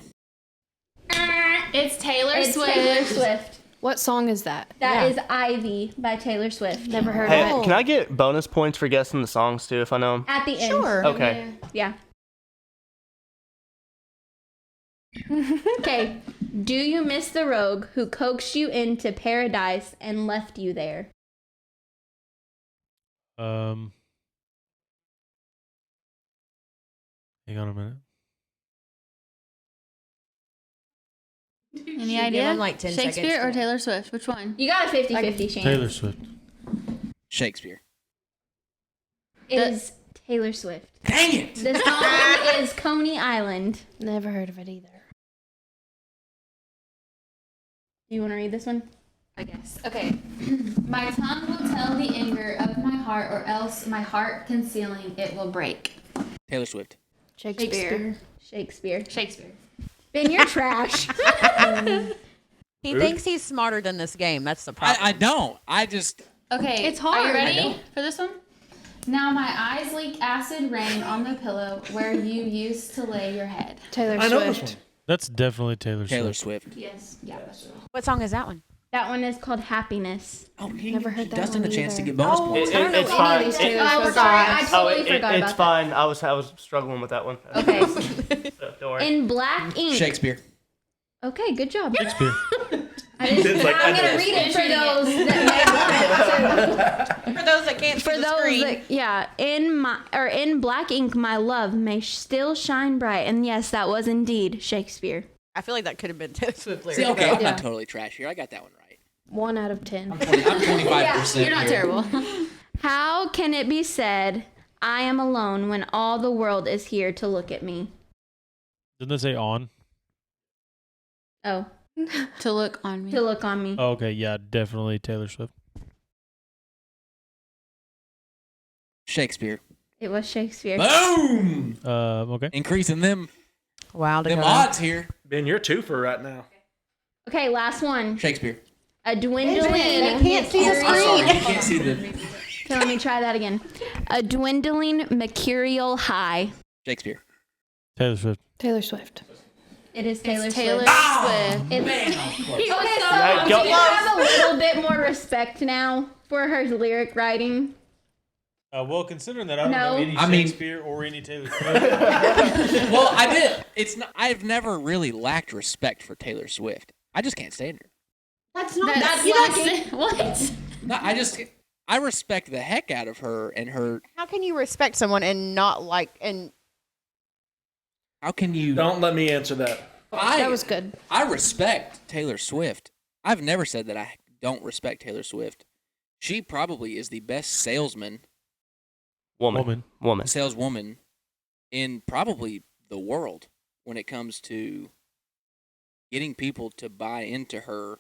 Speaker 1: It's Taylor
Speaker 9: It's
Speaker 1: Swift.
Speaker 9: Taylor Swift.
Speaker 4: What song is that?
Speaker 9: That is Ivy by Taylor Swift.
Speaker 4: Never heard
Speaker 7: Hey,
Speaker 4: of it.
Speaker 7: can I get bonus points for guessing the songs too if I know them?
Speaker 9: At the end.
Speaker 5: Sure.
Speaker 7: Okay.
Speaker 9: Yeah. Okay. Do you miss the rogue who coaxed you into paradise and left you there?
Speaker 6: Hang on a minute.
Speaker 1: Any
Speaker 5: Give
Speaker 1: idea?
Speaker 5: him, like, 10 seconds
Speaker 1: Shakespeare or
Speaker 5: to-
Speaker 1: Taylor Swift? Which one?
Speaker 9: You got a 50-50 chance.
Speaker 6: Taylor Swift.
Speaker 3: Shakespeare.
Speaker 9: It is Taylor Swift.
Speaker 3: Dang it!
Speaker 9: The song is Coney Island.
Speaker 4: Never heard of it either.
Speaker 9: Do you want to read this one?
Speaker 1: I guess. Okay. My tongue will tell the anger of my heart, or else my heart concealing it will break.
Speaker 3: Taylor Swift.
Speaker 4: Shakespeare.
Speaker 9: Shakespeare.
Speaker 1: Shakespeare.
Speaker 9: Ben, you're trash.
Speaker 5: He thinks he's smarter than this game. That's the problem.
Speaker 3: I don't. I just.
Speaker 1: Okay.
Speaker 8: It's
Speaker 1: Are
Speaker 8: hard.
Speaker 1: you
Speaker 8: I
Speaker 1: ready
Speaker 3: know.
Speaker 1: for this one? Now my eyes leak acid rain on the pillow where you used to lay your head.
Speaker 4: Taylor
Speaker 2: I know this
Speaker 4: Swift.
Speaker 2: one.
Speaker 6: That's definitely Taylor
Speaker 3: Taylor
Speaker 6: Swift.
Speaker 3: Swift.
Speaker 1: Yes. Yeah.
Speaker 5: What song is that one?
Speaker 9: That one is called Happiness.
Speaker 3: Oh, he
Speaker 4: Never heard that
Speaker 3: Dustin
Speaker 4: one
Speaker 3: a chance to
Speaker 4: either.
Speaker 3: get bonus
Speaker 5: Oh,
Speaker 3: points.
Speaker 7: It-
Speaker 4: I don't know
Speaker 7: it's
Speaker 4: any
Speaker 7: fine.
Speaker 4: of these
Speaker 7: It-
Speaker 4: Taylor
Speaker 9: Oh,
Speaker 4: Swift
Speaker 9: sorry. I
Speaker 4: songs.
Speaker 9: totally forgot
Speaker 7: it's
Speaker 9: about
Speaker 7: fine. I was struggling with that one.
Speaker 9: that. Okay.
Speaker 7: So, don't worry.
Speaker 9: In black ink.
Speaker 3: Shakespeare.
Speaker 9: Okay, good job.
Speaker 6: Shakespeare.
Speaker 2: It's like,
Speaker 9: I'm
Speaker 2: I
Speaker 9: gonna
Speaker 2: know.
Speaker 9: read it for those that may want it.
Speaker 5: For those that can't
Speaker 9: For those that, yeah, in black ink, my love may still shine bright. And yes, that was indeed Shakespeare.
Speaker 5: I feel like that could have been Taylor Swift lyric.
Speaker 3: See, okay, I'm
Speaker 4: Yeah.
Speaker 3: not totally trash here. I got that one right.
Speaker 4: 1 out of 10.
Speaker 3: I'm 25%.
Speaker 1: You're not
Speaker 3: here.
Speaker 1: terrible.
Speaker 9: How can it be said, I am alone when all the world is here to look at me?
Speaker 6: Didn't they say on?
Speaker 9: Oh,
Speaker 1: To look on me.
Speaker 9: to look on me.
Speaker 6: Oh, okay, yeah, definitely Taylor Swift.
Speaker 3: Shakespeare.
Speaker 9: It was Shakespeare.
Speaker 3: Boom!
Speaker 6: Okay.
Speaker 3: Increasing them
Speaker 5: Wow,
Speaker 3: them
Speaker 5: Dakota.
Speaker 3: odds here.
Speaker 2: Ben, you're 2 for right now.
Speaker 9: Okay, last one.
Speaker 3: Shakespeare.
Speaker 9: A dwindling.
Speaker 5: I can't see the
Speaker 3: I'm sorry,
Speaker 5: screen.
Speaker 3: you can't see the.
Speaker 9: Okay, let me try that again. A dwindling mercurial high.
Speaker 3: Shakespeare.
Speaker 6: Taylor Swift.
Speaker 4: Taylor Swift.
Speaker 9: It is Taylor
Speaker 8: Taylor
Speaker 9: Swift.
Speaker 8: Swift.
Speaker 9: Okay, so
Speaker 7: Yeah,
Speaker 9: do you have a little bit more respect now for her lyric writing?
Speaker 6: Well, considering that I don't
Speaker 9: No.
Speaker 6: know any
Speaker 3: I mean-
Speaker 6: Shakespeare or any Taylor Swift,
Speaker 3: Well, I did. It's not. I've never really lacked respect for Taylor Swift. I just can't stand her.
Speaker 9: That's not
Speaker 8: That's
Speaker 9: lacking.
Speaker 8: what?
Speaker 3: No, I respect the heck out of her and her.
Speaker 5: How can you respect someone and not like and
Speaker 3: How can you?
Speaker 2: Don't let me answer that.
Speaker 4: That was good.
Speaker 3: I respect Taylor Swift. I've never said that I don't respect Taylor Swift. She probably is the best saleswoman
Speaker 7: Woman.
Speaker 3: in probably the world when it comes to getting people to buy into her.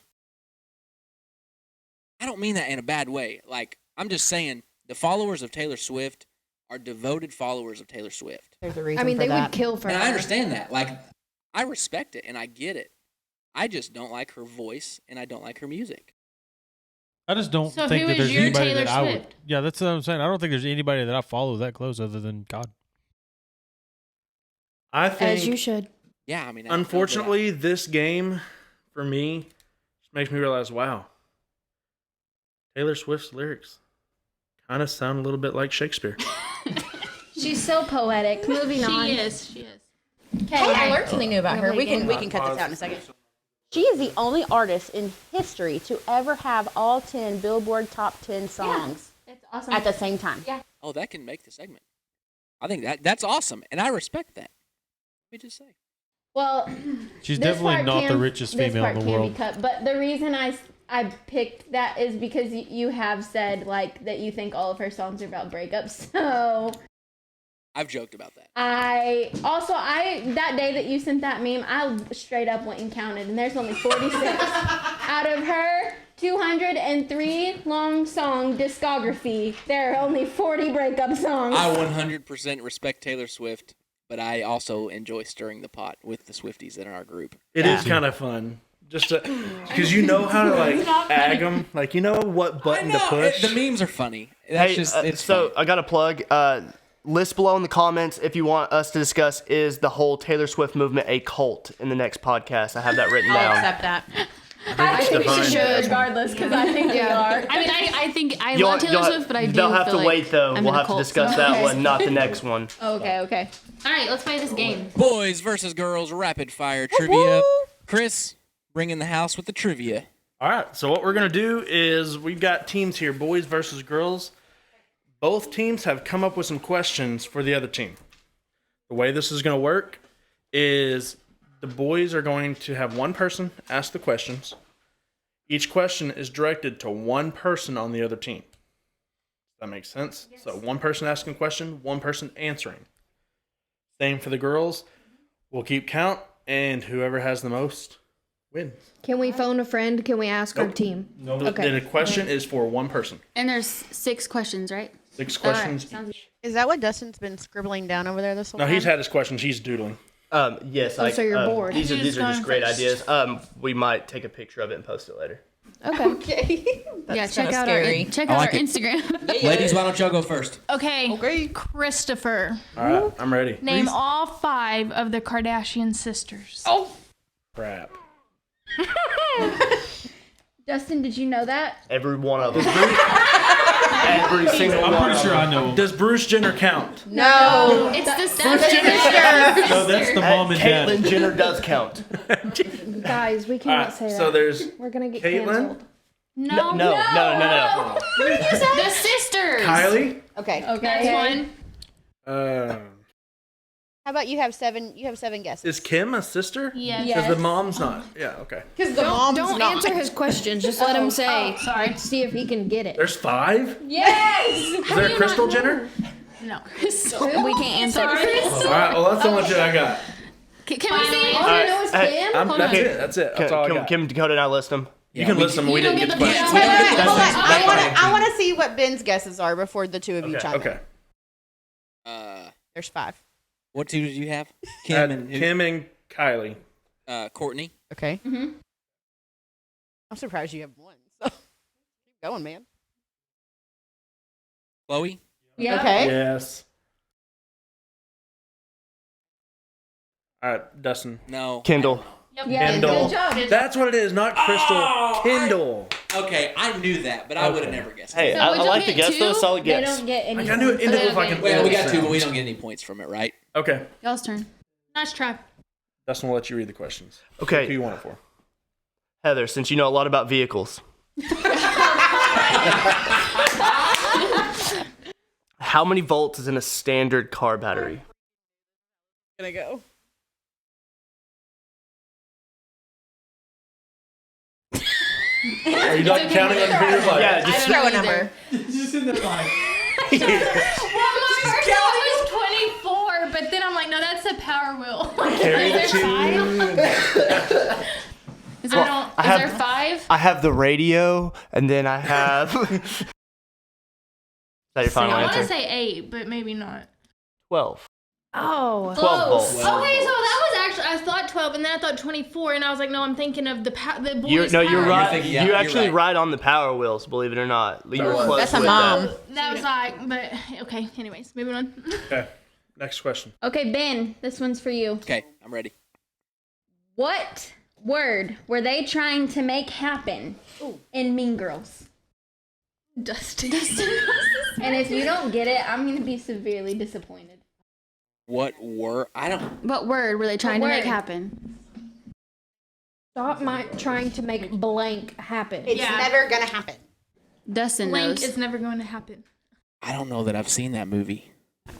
Speaker 3: I don't mean that in a bad way. Like, I'm just saying the followers of Taylor Swift are devoted followers of Taylor Swift.
Speaker 5: there's a reason
Speaker 4: I mean,
Speaker 5: for
Speaker 4: they
Speaker 5: that.
Speaker 4: would kill for
Speaker 3: And
Speaker 4: her.
Speaker 3: I understand that. Like, I respect it and I get it. I just don't like her voice and I don't like her music.
Speaker 6: I just don't
Speaker 8: So
Speaker 6: think
Speaker 8: who
Speaker 6: that
Speaker 8: is
Speaker 6: there's
Speaker 8: your
Speaker 6: anybody
Speaker 8: Taylor
Speaker 6: that I would.
Speaker 8: Swift?
Speaker 6: Yeah, that's what I'm saying. I don't think there's anybody that I follow that close other than God.
Speaker 2: I
Speaker 4: As you
Speaker 2: think,
Speaker 4: should.
Speaker 3: Yeah, I mean,
Speaker 2: unfortunately, this game for me just makes me realize, wow, Taylor Swift's lyrics kind of sound a little bit like Shakespeare.
Speaker 9: She's so poetic. Moving on.
Speaker 8: She is.
Speaker 5: Okay, I learned something new about her. We
Speaker 9: Nobody
Speaker 5: can cut this out in a second. She is the only artist in history to ever have all 10 Billboard Top 10 songs
Speaker 9: It's awesome.
Speaker 5: at the same time.
Speaker 9: Yeah.
Speaker 3: Oh, that can make the segment. I think that's awesome, and I respect that. Let me just say.
Speaker 9: Well,
Speaker 6: She's
Speaker 9: this
Speaker 6: definitely
Speaker 9: part
Speaker 6: not the
Speaker 9: can-
Speaker 6: richest
Speaker 9: this
Speaker 6: female
Speaker 9: part
Speaker 6: in the
Speaker 9: can be
Speaker 6: world.
Speaker 9: cut, but the reason I picked that is because you have said like that you think all of her songs are about breakups. So
Speaker 3: I've joked about that.
Speaker 9: I that day that you sent that meme, I straight up went and counted, and there's only 46 out of her 203 long song discography. There are only 40 breakup songs.
Speaker 3: I 100% respect Taylor Swift, but I also enjoy stirring the pot with the Swifties in our group.
Speaker 2: It is kind of fun. Just because you know how to like ag them, like you know what button to push.
Speaker 3: The memes are funny. That's it's
Speaker 7: so
Speaker 3: fun.
Speaker 7: I got a plug. List below in the comments if you want us to discuss is the whole Taylor Swift movement a cult in the next podcast. I have that written
Speaker 5: I'll
Speaker 7: down.
Speaker 5: accept that.
Speaker 9: I think we
Speaker 2: Define
Speaker 9: should
Speaker 2: it.
Speaker 9: regardless because I think we are.
Speaker 8: I mean, I think I
Speaker 7: You'll-
Speaker 8: love Taylor
Speaker 7: you'll-
Speaker 8: Swift, but I do
Speaker 7: They'll have
Speaker 8: feel
Speaker 7: to
Speaker 8: like
Speaker 7: wait though.
Speaker 8: I'm
Speaker 7: We'll
Speaker 8: in a
Speaker 7: have to
Speaker 8: cult.
Speaker 7: discuss that one, not the next one.
Speaker 9: Okay.
Speaker 8: All right, let's play this game.
Speaker 3: Boys versus girls rapid fire trivia. Chris, bring in the house with the trivia.
Speaker 2: All right, so what we're going to do is we've got teams here, boys versus girls. Both teams have come up with some questions for the other team. The way this is going to work is the boys are going to have one person ask the questions. Each question is directed to one person on the other team. That makes sense? Yes. So one person asking a question, one person answering. Same for the girls. We'll keep count, and whoever has the most wins.
Speaker 4: Can we phone a friend? Can we ask our team? Okay.
Speaker 2: The question is for one person.
Speaker 8: And there's 6 questions, right?
Speaker 2: 6 questions.
Speaker 8: Sounds
Speaker 5: Is that what Dustin's been scribbling down over there this whole
Speaker 2: No,
Speaker 5: time?
Speaker 2: he's had his questions. He's doodling.
Speaker 7: Yes.
Speaker 4: So you're bored.
Speaker 7: These are
Speaker 8: Who's
Speaker 7: just
Speaker 8: going
Speaker 7: great
Speaker 8: first?
Speaker 7: ideas. We might take a picture of it and post it later.
Speaker 4: Okay.
Speaker 8: yeah, check
Speaker 5: kinda
Speaker 8: out
Speaker 5: scary.
Speaker 8: check
Speaker 3: I
Speaker 8: out
Speaker 3: like
Speaker 8: our
Speaker 3: it.
Speaker 8: Instagram.
Speaker 3: Ladies, why don't y'all go first?
Speaker 8: Okay. Christopher.
Speaker 2: All right, I'm ready.
Speaker 8: Name all 5 of the Kardashian sisters.
Speaker 2: Crap.
Speaker 9: Justin, did you know that?
Speaker 7: Every one of them. Every single one.
Speaker 6: I'm pretty
Speaker 7: of
Speaker 6: sure
Speaker 7: them.
Speaker 6: I know.
Speaker 2: Does Bruce Jenner count?
Speaker 5: No.
Speaker 8: It's the
Speaker 6: No, that's the mom and dad.
Speaker 7: Caitlyn Jenner does count.
Speaker 4: Guys, we
Speaker 2: All
Speaker 4: cannot
Speaker 2: right,
Speaker 4: say that.
Speaker 2: so there's
Speaker 4: We're gonna get
Speaker 2: Caitlyn?
Speaker 4: canceled.
Speaker 8: No.
Speaker 7: No.
Speaker 8: The sisters.
Speaker 2: Kylie.
Speaker 5: Okay.
Speaker 8: That's one.
Speaker 5: How about you have 7? You have 7 guesses.
Speaker 2: Is Kim a sister?
Speaker 8: Yes.
Speaker 2: Because the mom's not. Yeah, okay.
Speaker 5: Because the mom's
Speaker 4: Don't
Speaker 5: not.
Speaker 4: answer his questions. Just let him say.
Speaker 8: sorry.
Speaker 4: See if he can get it.
Speaker 2: There's 5?
Speaker 9: Yes.
Speaker 2: Is there a Crystal Jenner?
Speaker 8: No.
Speaker 9: We can't answer.
Speaker 2: All right, well, that's the only shit I got.
Speaker 8: Can we see?
Speaker 4: All I know is
Speaker 7: Hey,
Speaker 4: Kim.
Speaker 2: That's it. That's it. That's all I got.
Speaker 7: Kim, Dakota, and I list them.
Speaker 2: You can list them. We didn't get the questions.
Speaker 5: Wait, hold on. I want to see what Ben's guesses are before the two of you chime in.
Speaker 2: Okay.
Speaker 5: There's 5.
Speaker 3: What two did you have?
Speaker 2: Kim and Kylie.
Speaker 3: Courtney.
Speaker 5: Okay. Mm-hmm. I'm surprised you have 1. So keep going, man.
Speaker 3: Chloe?
Speaker 4: Yeah.
Speaker 5: Okay.
Speaker 2: Yes. All right, Dustin.
Speaker 3: No.
Speaker 7: Kindle.
Speaker 4: Yeah.
Speaker 2: Kindle.
Speaker 4: Good job.
Speaker 2: That's what it is, not Crystal.
Speaker 3: Oh,
Speaker 2: Kindle.
Speaker 3: Okay, I knew that, but I would have never guessed
Speaker 7: Hey,
Speaker 3: it.
Speaker 8: So
Speaker 7: I
Speaker 8: would you
Speaker 7: like the
Speaker 8: get
Speaker 7: guess though.
Speaker 8: two?
Speaker 7: Solid
Speaker 4: They
Speaker 7: guess.
Speaker 4: don't get any.
Speaker 2: Like, I knew Kindle if I can.
Speaker 3: Well, we got two, but we don't get any points from it, right?
Speaker 2: Okay,
Speaker 1: Y'all's turn.
Speaker 8: Nice try.
Speaker 2: Dustin will let you read the questions. Who
Speaker 7: Okay,
Speaker 2: you want it for?
Speaker 7: Heather, since you know a lot about vehicles, how many volts is in a standard car battery?
Speaker 5: Gonna go.
Speaker 2: Are you not counting on your fingers? Like,
Speaker 7: Yeah, just
Speaker 5: Throw a number.
Speaker 6: Just in the line.
Speaker 8: Well, my first thought was 24, but then I'm like, no, that's a power wheel.
Speaker 2: carry the two.
Speaker 1: Is there,
Speaker 7: Well, I
Speaker 1: is
Speaker 7: have-
Speaker 1: there 5?
Speaker 7: I have the radio, and then I have. Is that your final
Speaker 8: I want to
Speaker 7: answer?
Speaker 8: say 8, but maybe not.
Speaker 7: 12.
Speaker 4: Oh.
Speaker 7: 12 volts.
Speaker 8: Okay, so that was actually, I thought 12, and then I thought 24, and I was like, no, I'm thinking of the boys.
Speaker 7: You're
Speaker 8: power.
Speaker 7: right.
Speaker 3: thinking- yeah,
Speaker 7: you're
Speaker 3: you're
Speaker 7: actually
Speaker 3: right.
Speaker 7: right on the power wheels, believe it or not. You were close
Speaker 5: That's a
Speaker 7: with
Speaker 5: mom.
Speaker 7: that.
Speaker 8: That was like, but okay. Anyways, moving on.
Speaker 2: Okay, next question.
Speaker 9: Okay, Ben, this one's for you.
Speaker 3: Okay, I'm ready.
Speaker 9: What word were they trying to make happen in Mean Girls?
Speaker 8: Dustin.
Speaker 9: And if you don't get it, I'm gonna be severely disappointed.
Speaker 3: What were I don't
Speaker 1: What word were they trying to
Speaker 9: What
Speaker 1: make
Speaker 9: word?
Speaker 1: happen?
Speaker 4: Stop trying to make blank happen.
Speaker 5: It's
Speaker 8: Yeah.
Speaker 5: never gonna happen.
Speaker 1: Dustin
Speaker 8: Blank
Speaker 1: knows.
Speaker 8: is never going to happen.
Speaker 3: I don't know that I've seen that movie.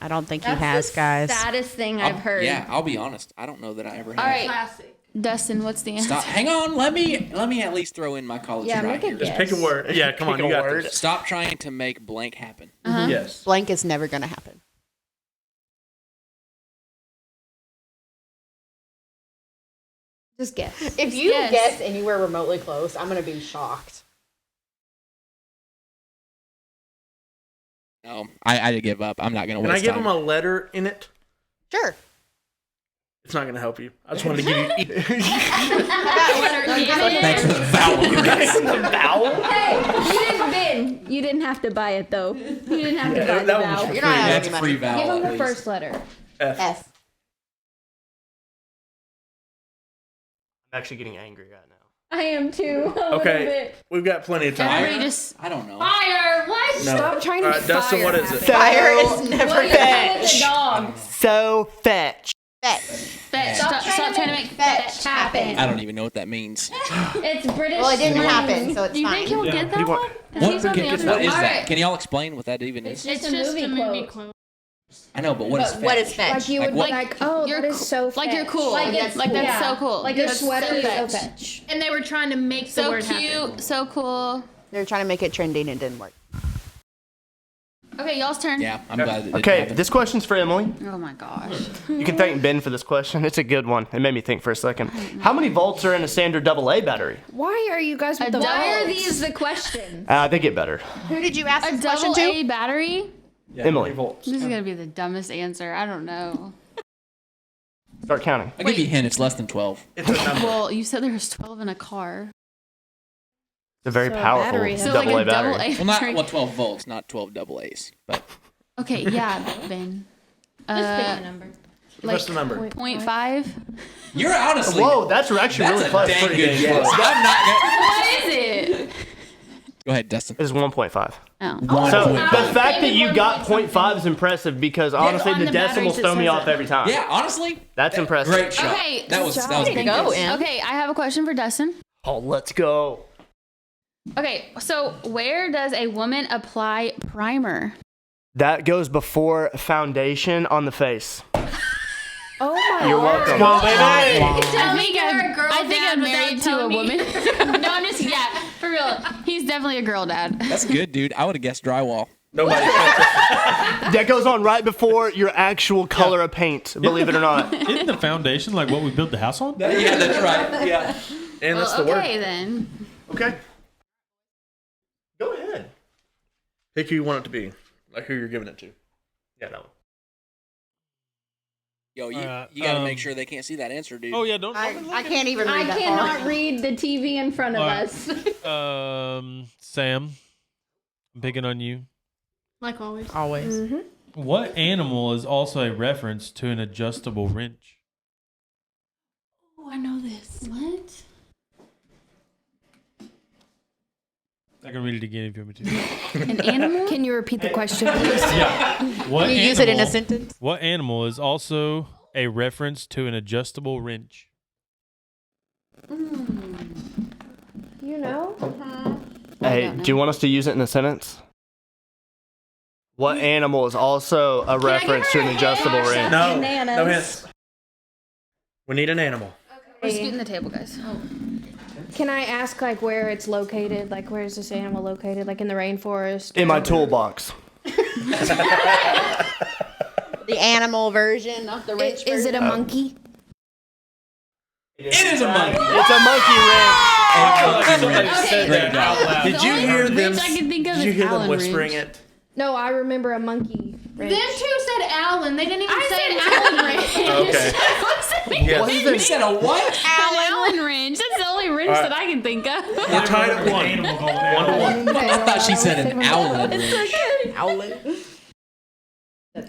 Speaker 5: I don't think
Speaker 9: That's
Speaker 5: he has,
Speaker 9: the
Speaker 5: guys.
Speaker 9: saddest thing I've heard.
Speaker 3: Yeah, I'll be honest. I don't know that I ever have.
Speaker 1: All right,
Speaker 8: Classic.
Speaker 1: Dustin, what's the answer?
Speaker 3: Stop. Hang on. Let me at least throw in my college
Speaker 4: Yeah,
Speaker 3: try
Speaker 4: make a
Speaker 3: here.
Speaker 2: Just pick a word. Yeah, come on,
Speaker 7: Pick
Speaker 2: you
Speaker 7: a
Speaker 2: got
Speaker 7: word.
Speaker 2: this.
Speaker 3: Stop trying to make blank happen.
Speaker 2: Yes.
Speaker 5: Blank is never gonna happen.
Speaker 4: Just guess.
Speaker 5: If you
Speaker 1: Yes.
Speaker 5: guess anywhere remotely close, I'm gonna be shocked.
Speaker 3: No, I give up. I'm not gonna
Speaker 2: Can I
Speaker 3: waste
Speaker 2: give
Speaker 3: time.
Speaker 2: him a letter in it?
Speaker 5: Sure.
Speaker 2: It's not going to help you. I just wanted to give you.
Speaker 3: Thanks for the vowel.
Speaker 7: The vowel?
Speaker 9: Hey, you didn't have to buy it though. You didn't have to buy the
Speaker 2: that one was
Speaker 9: vowel.
Speaker 2: for
Speaker 5: You're not
Speaker 2: free.
Speaker 5: having
Speaker 3: That's
Speaker 5: any
Speaker 3: free
Speaker 5: money.
Speaker 3: vowel.
Speaker 4: Give them
Speaker 3: at
Speaker 4: the
Speaker 3: least.
Speaker 4: first letter.
Speaker 2: F.
Speaker 5: S.
Speaker 7: I'm actually getting angry right now.
Speaker 9: I am too. A
Speaker 2: Okay,
Speaker 9: little bit.
Speaker 2: we've got plenty of time.
Speaker 1: Everybody just
Speaker 3: I don't know.
Speaker 8: Fire! What?
Speaker 2: No.
Speaker 4: Stop trying to
Speaker 2: All right, Dustin,
Speaker 4: fire
Speaker 2: what is it?
Speaker 4: happen.
Speaker 5: Fire is never
Speaker 9: What is it with the
Speaker 5: fetch.
Speaker 9: dog?
Speaker 7: So fetch.
Speaker 5: Fetch.
Speaker 1: fetch. Stop trying to make
Speaker 5: Fetch happen.
Speaker 3: I don't even know what that means.
Speaker 9: It's British.
Speaker 5: Well, it didn't
Speaker 9: slang.
Speaker 5: happen, so it's
Speaker 1: Do you think
Speaker 5: fine.
Speaker 1: he'll get that
Speaker 7: you
Speaker 1: one?
Speaker 7: want-
Speaker 1: He's on the
Speaker 3: What is
Speaker 1: other
Speaker 3: that?
Speaker 1: side.
Speaker 3: Can y'all explain what that even is?
Speaker 8: It's
Speaker 9: a
Speaker 8: just
Speaker 9: movie
Speaker 8: a movie
Speaker 9: quote.
Speaker 8: quote.
Speaker 3: I know, but what is
Speaker 5: What is
Speaker 3: fetch?
Speaker 5: fetch?
Speaker 4: Like you
Speaker 3: Like
Speaker 4: would
Speaker 3: what-
Speaker 4: be like, oh,
Speaker 1: You're
Speaker 4: that is
Speaker 1: cool.
Speaker 4: so
Speaker 1: Like you're
Speaker 4: fetch.
Speaker 1: cool.
Speaker 5: Like it's
Speaker 1: Like
Speaker 5: cool.
Speaker 1: that's so cool.
Speaker 4: Like your
Speaker 1: That's
Speaker 4: sweater
Speaker 1: so
Speaker 4: is so
Speaker 1: fetch.
Speaker 4: fetch.
Speaker 8: And they were trying to make the
Speaker 1: So
Speaker 8: word
Speaker 1: cute,
Speaker 8: happen.
Speaker 1: so cool.
Speaker 5: They're trying to make it trendy and it didn't work.
Speaker 1: Okay, y'all's turn.
Speaker 3: Yeah, I'm glad it didn't
Speaker 7: Okay,
Speaker 3: happen.
Speaker 7: this question's for Emily.
Speaker 1: Oh my gosh.
Speaker 7: You can thank Ben for this question. It's a good one. It made me think for a second. How many volts are in a standard AA battery?
Speaker 4: Why are you guys with the
Speaker 9: Why are
Speaker 4: volts?
Speaker 9: these the questions?
Speaker 7: They get better.
Speaker 5: Who did you ask
Speaker 1: A
Speaker 5: this question
Speaker 1: double
Speaker 5: to?
Speaker 1: A battery?
Speaker 2: Yeah,
Speaker 7: Emily.
Speaker 2: Volts.
Speaker 1: This is gonna be the dumbest answer. I don't know.
Speaker 7: Start counting.
Speaker 3: I'll give you a hint. It's less than 12.
Speaker 2: It's a number.
Speaker 1: Well, you said there was 12 in a car.
Speaker 7: It's a very
Speaker 4: So a
Speaker 7: powerful
Speaker 4: battery
Speaker 1: So
Speaker 7: double
Speaker 1: like
Speaker 7: A
Speaker 1: a double
Speaker 7: battery.
Speaker 1: A
Speaker 3: Well, not
Speaker 1: battery.
Speaker 3: 12 volts, not 12 double A's. But
Speaker 1: Okay, yeah, Ben.
Speaker 9: Just pick a number.
Speaker 2: Give us the number.
Speaker 1: 0.5.
Speaker 3: you're honestly.
Speaker 7: Whoa, that's actually
Speaker 3: that's
Speaker 7: really
Speaker 3: a
Speaker 7: close.
Speaker 3: dang
Speaker 7: Pretty
Speaker 3: good
Speaker 7: good.
Speaker 3: guess. I'm not gonna.
Speaker 1: What is it?
Speaker 3: Go ahead, Dustin.
Speaker 7: It's 1.5.
Speaker 1: Oh.
Speaker 7: So
Speaker 3: 1.5.
Speaker 7: the fact that
Speaker 8: maybe
Speaker 7: you got
Speaker 8: 1.5.
Speaker 7: 0.5 is impressive because honestly
Speaker 8: on
Speaker 7: the
Speaker 8: the batteries
Speaker 7: decimals
Speaker 8: it
Speaker 7: throw me
Speaker 8: says
Speaker 7: off
Speaker 8: it.
Speaker 7: every time.
Speaker 3: Yeah, honestly.
Speaker 7: That's impressive.
Speaker 3: Great shot.
Speaker 1: Okay,
Speaker 3: That was a
Speaker 5: Way to
Speaker 3: good
Speaker 5: go,
Speaker 3: guess.
Speaker 5: Em.
Speaker 1: Okay, I have a question for Dustin.
Speaker 7: Oh, let's go.
Speaker 1: Okay, so where does a woman apply primer?
Speaker 7: That goes before foundation on the face.
Speaker 4: Oh my
Speaker 7: You're
Speaker 4: word.
Speaker 7: welcome.
Speaker 5: Oh,
Speaker 8: Tell me you're a girl
Speaker 1: I think
Speaker 8: dad
Speaker 1: I'm
Speaker 8: without
Speaker 1: married to a
Speaker 8: telling me.
Speaker 1: woman. No, I'm just, yeah, for real. He's definitely a girl dad.
Speaker 3: That's good, dude. I would have guessed drywall.
Speaker 2: Nobody.
Speaker 7: That goes on right before your actual color of paint, believe it or not.
Speaker 6: Isn't the foundation like what we built the house on?
Speaker 3: Yeah, that's right. Yeah.
Speaker 2: And that's
Speaker 1: Well,
Speaker 2: the
Speaker 1: okay
Speaker 2: word.
Speaker 1: then.
Speaker 7: Okay. Go ahead.
Speaker 2: Pick who you want it to be. Like who you're giving it to.
Speaker 7: Yeah, that one.
Speaker 3: Yo, you
Speaker 6: Alright,
Speaker 3: got to make sure they can't see that answer, dude.
Speaker 6: Oh yeah, don't.
Speaker 5: I can't even
Speaker 9: I
Speaker 5: read that
Speaker 9: cannot
Speaker 5: far.
Speaker 9: read the TV in front of
Speaker 6: Alright.
Speaker 9: us.
Speaker 6: Sam, I'm picking on you.
Speaker 8: Like always.
Speaker 5: Always.
Speaker 4: Mm-hmm.
Speaker 6: What animal is also a reference to an adjustable wrench?
Speaker 8: Oh, I know this. What?
Speaker 6: I can read it again if you want me to.
Speaker 1: An animal?
Speaker 4: Can you repeat the question, please?
Speaker 6: What
Speaker 5: Can you use it in a sentence?
Speaker 6: What animal is also a reference to an adjustable wrench?
Speaker 4: You know?
Speaker 7: Hey, do you want us to use it in a sentence? What animal is also a reference to an adjustable wrench?
Speaker 2: No,
Speaker 9: Bananas.
Speaker 2: no hints. We need an animal.
Speaker 1: We're scooting the table, guys.
Speaker 4: Can I ask, like, where it's located? Like, where is this animal located? Like, in the rainforest?
Speaker 7: In my toolbox.
Speaker 5: The animal version, not the wrench
Speaker 4: Is it a monkey?
Speaker 3: It is a monkey.
Speaker 7: It's a monkey wrench.
Speaker 6: Great job.
Speaker 2: Did you hear them?
Speaker 1: Wrench I can think of
Speaker 2: Did you
Speaker 1: is
Speaker 2: hear them
Speaker 1: Allen
Speaker 2: whispering
Speaker 1: wrench.
Speaker 2: it?
Speaker 4: No, I remember a monkey wrench.
Speaker 8: Them two said Alan. They didn't even
Speaker 1: I
Speaker 8: say
Speaker 1: said
Speaker 8: Alan wrench.
Speaker 2: Okay. Yes.
Speaker 3: You said a what?
Speaker 1: An Allen wrench. That's the only wrench that I can think of.
Speaker 2: We're tied at 1. 1-1.
Speaker 3: I thought she said an owlet wrench.
Speaker 5: Owlet.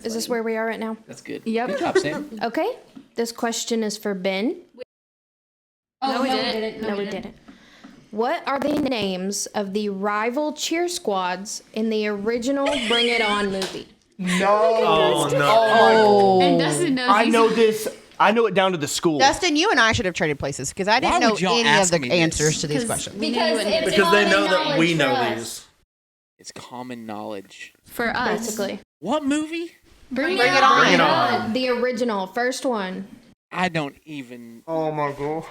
Speaker 4: Is this where we are right now?
Speaker 3: That's good.
Speaker 1: Yep.
Speaker 3: Good job, Sam.
Speaker 4: Okay. This question is for Ben.
Speaker 1: No, we didn't.
Speaker 4: No, we didn't. What are the names of the rival cheer squads in the original Bring It On movie?
Speaker 7: No.
Speaker 2: Oh, no.
Speaker 7: Oh
Speaker 1: And
Speaker 7: my
Speaker 1: Dustin knows.
Speaker 7: I know this. I know it down to the school.
Speaker 5: Dustin, you and I should have traded places because I didn't
Speaker 3: Why
Speaker 5: know
Speaker 3: would y'all
Speaker 5: any of
Speaker 3: ask
Speaker 5: the
Speaker 3: me this?
Speaker 5: answers to these questions.
Speaker 9: Because it's
Speaker 2: Because they know
Speaker 9: common
Speaker 2: that we
Speaker 9: knowledge
Speaker 2: know
Speaker 9: for us.
Speaker 2: these.
Speaker 3: It's common knowledge.
Speaker 1: For us.
Speaker 4: Basically.
Speaker 3: What movie?
Speaker 1: Bring
Speaker 5: Bring it on.
Speaker 2: Bring it on.
Speaker 4: The original, first one.
Speaker 3: I don't even.
Speaker 7: Oh my god.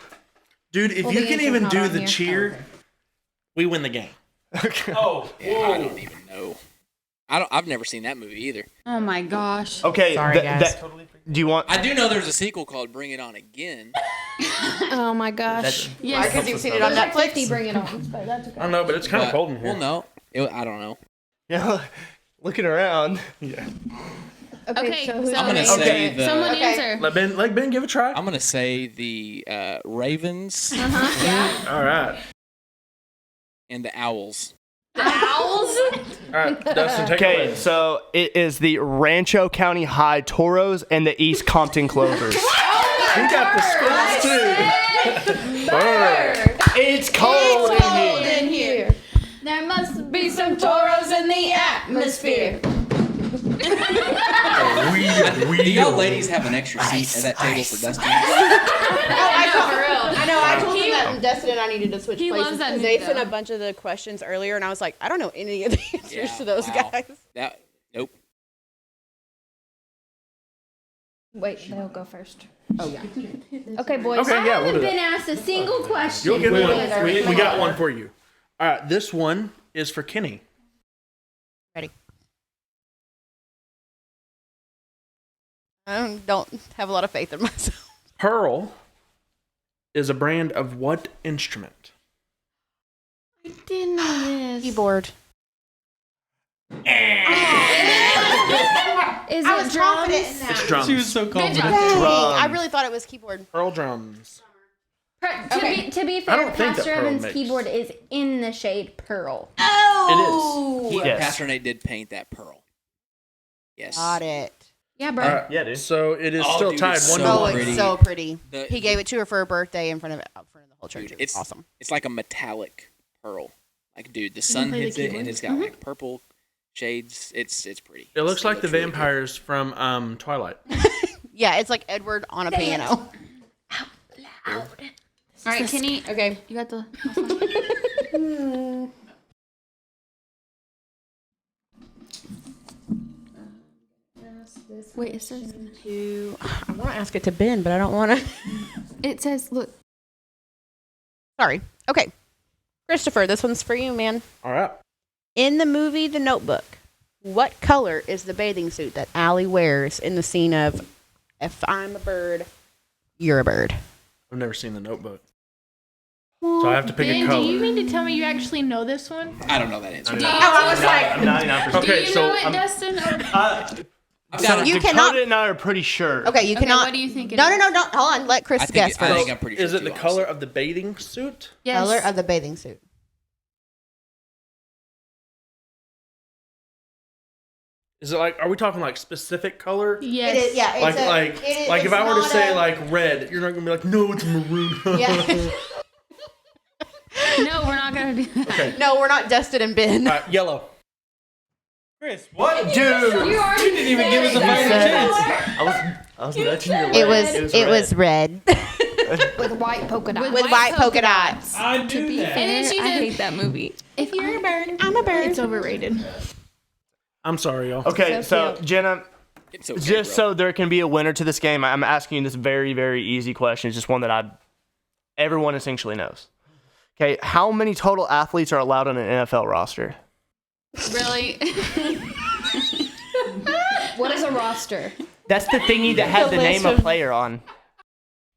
Speaker 2: Dude, if
Speaker 4: Well,
Speaker 2: you
Speaker 4: the
Speaker 2: can
Speaker 4: answer's
Speaker 2: even
Speaker 4: not
Speaker 2: do
Speaker 4: on
Speaker 2: the
Speaker 4: here.
Speaker 2: cheer, we win the game.
Speaker 6: Oh,
Speaker 3: Yeah, I don't even know. I've never seen that movie either.
Speaker 1: Oh my gosh.
Speaker 7: Okay.
Speaker 5: Sorry, guys.
Speaker 7: Do you want?
Speaker 3: I do know there's a sequel called Bring It On Again.
Speaker 4: Oh my gosh.
Speaker 1: Yes.
Speaker 5: Because you've seen it on
Speaker 4: There's like
Speaker 5: Netflix.
Speaker 4: 50 Bring It Ons, but that's okay.
Speaker 2: I don't know, but it's kind of
Speaker 3: But-
Speaker 2: cold in here.
Speaker 3: Well, no. I don't know.
Speaker 7: Yeah. Looking around.
Speaker 2: Yeah.
Speaker 1: Okay,
Speaker 4: so who's
Speaker 1: so-
Speaker 3: I'm gonna
Speaker 1: Okay.
Speaker 3: say the.
Speaker 1: Someone
Speaker 5: Okay.
Speaker 1: answer.
Speaker 2: Let Ben give it a try.
Speaker 3: I'm gonna say the Ravens
Speaker 2: All right.
Speaker 3: and the Owls.
Speaker 1: Owls?
Speaker 2: All right, Dustin, take it
Speaker 7: Okay,
Speaker 2: away.
Speaker 7: so it is the Rancho County High Toros and the East Compton Clovers.
Speaker 2: We got the schools too. Bird.
Speaker 7: It's cold in here.
Speaker 4: In here.
Speaker 1: There must be some toros in the atmosphere.
Speaker 3: Do y'all ladies have an extra seat at that table for Dustin?
Speaker 5: I know. I told him that Dustin and I needed to switch
Speaker 1: He
Speaker 5: places
Speaker 1: loves that
Speaker 5: because
Speaker 1: movie,
Speaker 5: they sent
Speaker 1: though.
Speaker 5: a bunch of the questions earlier, and I was like, I don't know any of the answers
Speaker 3: Yeah,
Speaker 5: to those
Speaker 3: wow.
Speaker 5: guys.
Speaker 3: Nope.
Speaker 4: Wait, they'll go first.
Speaker 5: Oh yeah.
Speaker 4: Okay, boys.
Speaker 2: Okay, yeah, we'll do
Speaker 9: Been
Speaker 2: that.
Speaker 9: asked a single question.
Speaker 2: You'll get one. We got one for you. All right, this one is for Kenny.
Speaker 5: Ready. I don't have a lot of faith in myself.
Speaker 2: Pearl is a brand of what instrument?
Speaker 1: I didn't know this.
Speaker 5: Keyboard.
Speaker 4: Is
Speaker 5: I
Speaker 4: it
Speaker 5: was
Speaker 4: drums?
Speaker 5: confident in that.
Speaker 2: It's drums.
Speaker 6: She was so confident.
Speaker 5: Dang,
Speaker 7: Drums.
Speaker 5: I really thought it was keyboard.
Speaker 2: Pearl drums.
Speaker 9: To be
Speaker 2: I
Speaker 9: fair,
Speaker 2: don't think that
Speaker 9: Pastor
Speaker 2: Pearl
Speaker 9: Evans'
Speaker 2: makes-
Speaker 9: keyboard is in the shade pearl.
Speaker 2: It is. Yes.
Speaker 3: Pastor Nate did paint that pearl. Yes.
Speaker 5: Got it.
Speaker 1: Yeah, bro.
Speaker 2: All right.
Speaker 7: Yeah, dude.
Speaker 2: So it is
Speaker 3: Oh,
Speaker 2: still
Speaker 3: dude,
Speaker 2: tied
Speaker 3: it's
Speaker 2: 1
Speaker 3: so
Speaker 2: to
Speaker 5: Oh,
Speaker 2: 1.
Speaker 3: pretty.
Speaker 5: it's so pretty.
Speaker 3: The-
Speaker 5: He gave it to her for her birthday in front of the whole church.
Speaker 3: Dude,
Speaker 5: It was
Speaker 3: it's
Speaker 5: awesome.
Speaker 3: It's like a metallic pearl. Like, dude, the sun
Speaker 1: play the
Speaker 3: hits it
Speaker 1: keyboard?
Speaker 3: and it's got like purple shades. It's pretty.
Speaker 2: It looks like the
Speaker 3: really good.
Speaker 2: vampires from Twilight.
Speaker 5: Yeah, it's like Edward on a piano.
Speaker 1: All right, Kenny.
Speaker 5: Okay.
Speaker 1: You got the. Wait, it says.
Speaker 5: I want to ask it to Ben, but I don't want to.
Speaker 1: It says, look.
Speaker 5: Sorry. Okay. Christopher, this one's for you, man.
Speaker 2: All right.
Speaker 5: In the movie The Notebook, what color is the bathing suit that Allie wears in the scene of "If I'm a bird, you're a bird"?
Speaker 2: I've never seen The Notebook. So I have to pick
Speaker 8: Ben,
Speaker 2: a color.
Speaker 8: do you mean to tell me you actually know this one?
Speaker 3: I don't know that answer.
Speaker 5: I was like,
Speaker 7: I'm 99%.
Speaker 2: Okay,
Speaker 8: Do you
Speaker 2: so
Speaker 8: know it, Dustin? Or-
Speaker 3: I've got
Speaker 5: You
Speaker 3: a,
Speaker 7: Dakota
Speaker 5: cannot-
Speaker 7: and I are pretty sure.
Speaker 5: okay, you
Speaker 1: Okay,
Speaker 5: cannot.
Speaker 1: what do you think it
Speaker 5: No,
Speaker 1: is?
Speaker 5: no, no, don't. Hold on. Let Chris
Speaker 3: I think,
Speaker 5: guess
Speaker 3: I
Speaker 5: first.
Speaker 3: think I'm pretty sure.
Speaker 2: is it
Speaker 3: too,
Speaker 2: the
Speaker 3: honestly.
Speaker 2: color of the bathing suit?
Speaker 1: Yes.
Speaker 5: Color of the bathing suit.
Speaker 2: Is it like? Are we talking like specific color?
Speaker 8: Yes.
Speaker 5: It is, yeah. It's
Speaker 2: Like if I were to say like red, you're not gonna be like, no, it's maroon.
Speaker 5: Yeah.
Speaker 1: No, we're not gonna do that.
Speaker 2: Okay.
Speaker 5: No, we're not Dustin and Ben.
Speaker 2: Yellow.
Speaker 6: Chris, what?
Speaker 7: Dude,
Speaker 6: You didn't even give us a fighting chance.
Speaker 7: I was nudging your
Speaker 5: It
Speaker 7: leg.
Speaker 5: was red
Speaker 4: With white polka dots.
Speaker 5: with white polka dots.
Speaker 6: I knew that.
Speaker 1: And then she
Speaker 8: I
Speaker 1: did.
Speaker 8: hate that movie.
Speaker 5: If you're a bird, I'm a bird.
Speaker 8: It's overrated.
Speaker 2: I'm sorry, y'all.
Speaker 7: Okay, so
Speaker 4: cute.
Speaker 7: Jenna,
Speaker 3: It's okay,
Speaker 7: just
Speaker 3: bro.
Speaker 7: so there can be a winner to this game, I'm asking you this very, very easy question. It's just one that everyone essentially knows. Okay, how many total athletes are allowed on an NFL roster?
Speaker 1: Really?
Speaker 4: What is a roster?
Speaker 7: That's the thingy that had the name of player on.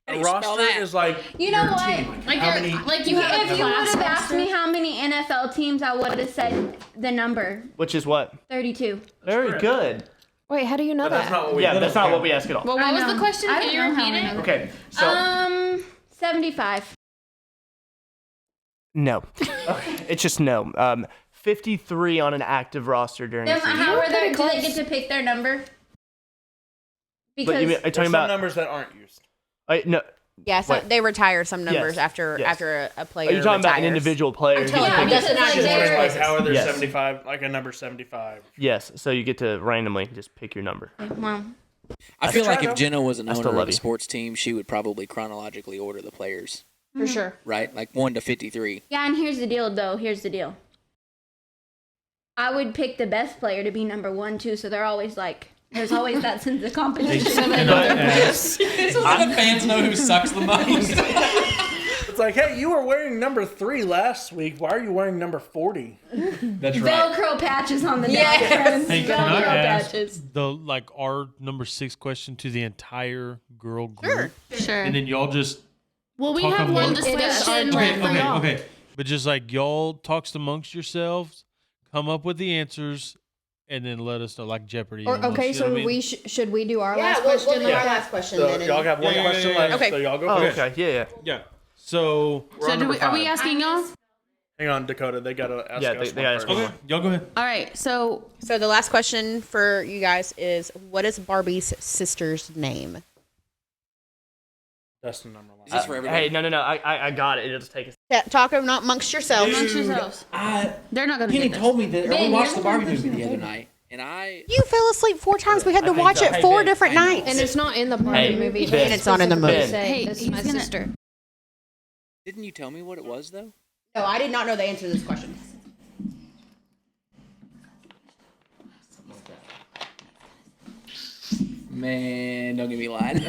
Speaker 2: A roster is like
Speaker 9: You know
Speaker 2: your
Speaker 9: what?
Speaker 2: team.
Speaker 8: Like
Speaker 2: How
Speaker 8: you're-
Speaker 2: many?
Speaker 8: like you have
Speaker 9: If
Speaker 8: a
Speaker 9: you would
Speaker 8: class
Speaker 9: have asked
Speaker 8: roster.
Speaker 9: me how many NFL teams, I would have said the number
Speaker 7: Which is what?
Speaker 9: 32.
Speaker 7: Very good.
Speaker 4: Wait, how do you know
Speaker 2: But that's
Speaker 4: that?
Speaker 2: not what we.
Speaker 7: Yeah, that's not what we ask at all.
Speaker 8: Well,
Speaker 9: I
Speaker 8: what was
Speaker 9: know.
Speaker 8: the question?
Speaker 9: I
Speaker 8: Can
Speaker 9: don't
Speaker 8: you
Speaker 9: know how
Speaker 8: repeat
Speaker 9: I
Speaker 8: it?
Speaker 9: know.
Speaker 7: Okay, so
Speaker 9: 75.
Speaker 7: no. It's just no. 53 on an active roster during the
Speaker 9: Then
Speaker 7: season.
Speaker 9: how are
Speaker 4: pretty
Speaker 9: they, do they
Speaker 4: close.
Speaker 9: get to pick their number?
Speaker 7: But
Speaker 9: Because
Speaker 7: you mean, are you
Speaker 2: There's
Speaker 7: talking
Speaker 2: some
Speaker 7: about
Speaker 2: numbers that aren't used.
Speaker 7: no?
Speaker 5: Yeah, so
Speaker 7: Wait.
Speaker 5: they retire some numbers
Speaker 7: Yes,
Speaker 5: after
Speaker 7: yes.
Speaker 5: a player.
Speaker 7: Are you talking about an
Speaker 5: retires.
Speaker 7: individual player?
Speaker 5: telling
Speaker 9: Yeah,
Speaker 5: you,
Speaker 9: because
Speaker 5: Dustin,
Speaker 9: like
Speaker 5: I just
Speaker 9: they're-
Speaker 2: Like how are there
Speaker 7: Yes.
Speaker 2: 75? Like a number 75.
Speaker 7: Yes, so you get to randomly just pick your number.
Speaker 9: well,
Speaker 3: I feel like
Speaker 2: try,
Speaker 3: if
Speaker 2: though.
Speaker 3: Jenna was an
Speaker 7: I still
Speaker 3: owner
Speaker 7: love
Speaker 3: of a
Speaker 7: you.
Speaker 3: sports team, she would probably chronologically order the players,
Speaker 4: For sure.
Speaker 3: right? Like 1 to 53.
Speaker 9: yeah, and here's the deal, though. Here's the deal. I would pick the best player to be number 1, too, so they're always like, there's always that sense of competition.
Speaker 6: Can I ask?
Speaker 3: So the fans know who sucks the most.
Speaker 2: It's like, hey, you were wearing number 3 last week. Why are you wearing number 40?
Speaker 3: That's right.
Speaker 9: Velcro patches on the
Speaker 5: Yes.
Speaker 9: neck, friends.
Speaker 6: Hey, can I
Speaker 9: Velcro
Speaker 6: ask
Speaker 9: patches.
Speaker 6: our number 6 question to the entire girl group?
Speaker 8: Sure.
Speaker 6: And then y'all just
Speaker 8: Well, we
Speaker 6: talk
Speaker 8: have
Speaker 6: among-
Speaker 8: one
Speaker 4: It is our
Speaker 8: discussion
Speaker 4: turn.
Speaker 8: left for y'all.
Speaker 6: okay. But just like y'all talks amongst yourselves, come up with the answers, and then let us know, like Jeopardy.
Speaker 4: Or,
Speaker 6: almost,
Speaker 4: okay,
Speaker 6: you know
Speaker 4: so
Speaker 6: what I mean?
Speaker 4: we should we do our
Speaker 5: Yeah,
Speaker 4: last
Speaker 5: we'll
Speaker 4: question?
Speaker 5: do our last question
Speaker 2: So
Speaker 5: then. and-
Speaker 2: y'all got one
Speaker 6: Yeah,
Speaker 2: question
Speaker 6: yeah,
Speaker 2: left.
Speaker 6: yeah.
Speaker 5: Okay.
Speaker 2: So y'all go
Speaker 7: Oh,
Speaker 2: first.
Speaker 7: okay, yeah.
Speaker 6: Yeah. So
Speaker 2: We're on number
Speaker 8: Are we
Speaker 2: 5.
Speaker 8: asking y'all?
Speaker 2: Hang on, Dakota. They gotta ask
Speaker 7: Yeah,
Speaker 2: us
Speaker 7: they
Speaker 2: one
Speaker 7: gotta ask
Speaker 2: first.
Speaker 7: one.
Speaker 6: okay, y'all go ahead.
Speaker 8: All right. So
Speaker 5: So the last question for you guys is, what is Barbie's sister's name?
Speaker 2: Dustin number 1.
Speaker 3: Is this for everybody?
Speaker 7: Hey, no. I got it. It'll just take us.
Speaker 5: Talk not amongst yourselves.
Speaker 8: amongst yourselves.
Speaker 3: I,
Speaker 8: They're not gonna
Speaker 3: Penny
Speaker 8: get this.
Speaker 3: told me that we
Speaker 9: Ben,
Speaker 3: watched
Speaker 9: you're
Speaker 3: the
Speaker 9: the
Speaker 3: Barbie
Speaker 9: one
Speaker 3: movie
Speaker 9: person
Speaker 3: the other
Speaker 9: that
Speaker 3: night, and I
Speaker 5: You fell asleep 4 times. We had to watch it 4 different
Speaker 3: I know.
Speaker 5: nights.
Speaker 4: And it's not in the Barbie
Speaker 7: Hey,
Speaker 4: movie.
Speaker 7: Ben.
Speaker 5: And it's not in the movie.
Speaker 4: Say,
Speaker 8: Hey,
Speaker 4: this is
Speaker 8: he's
Speaker 4: my
Speaker 8: gonna-
Speaker 4: sister.
Speaker 3: didn't you tell me what it was though?
Speaker 5: No, I did not know the answer to this question.
Speaker 3: Man, don't get me lying.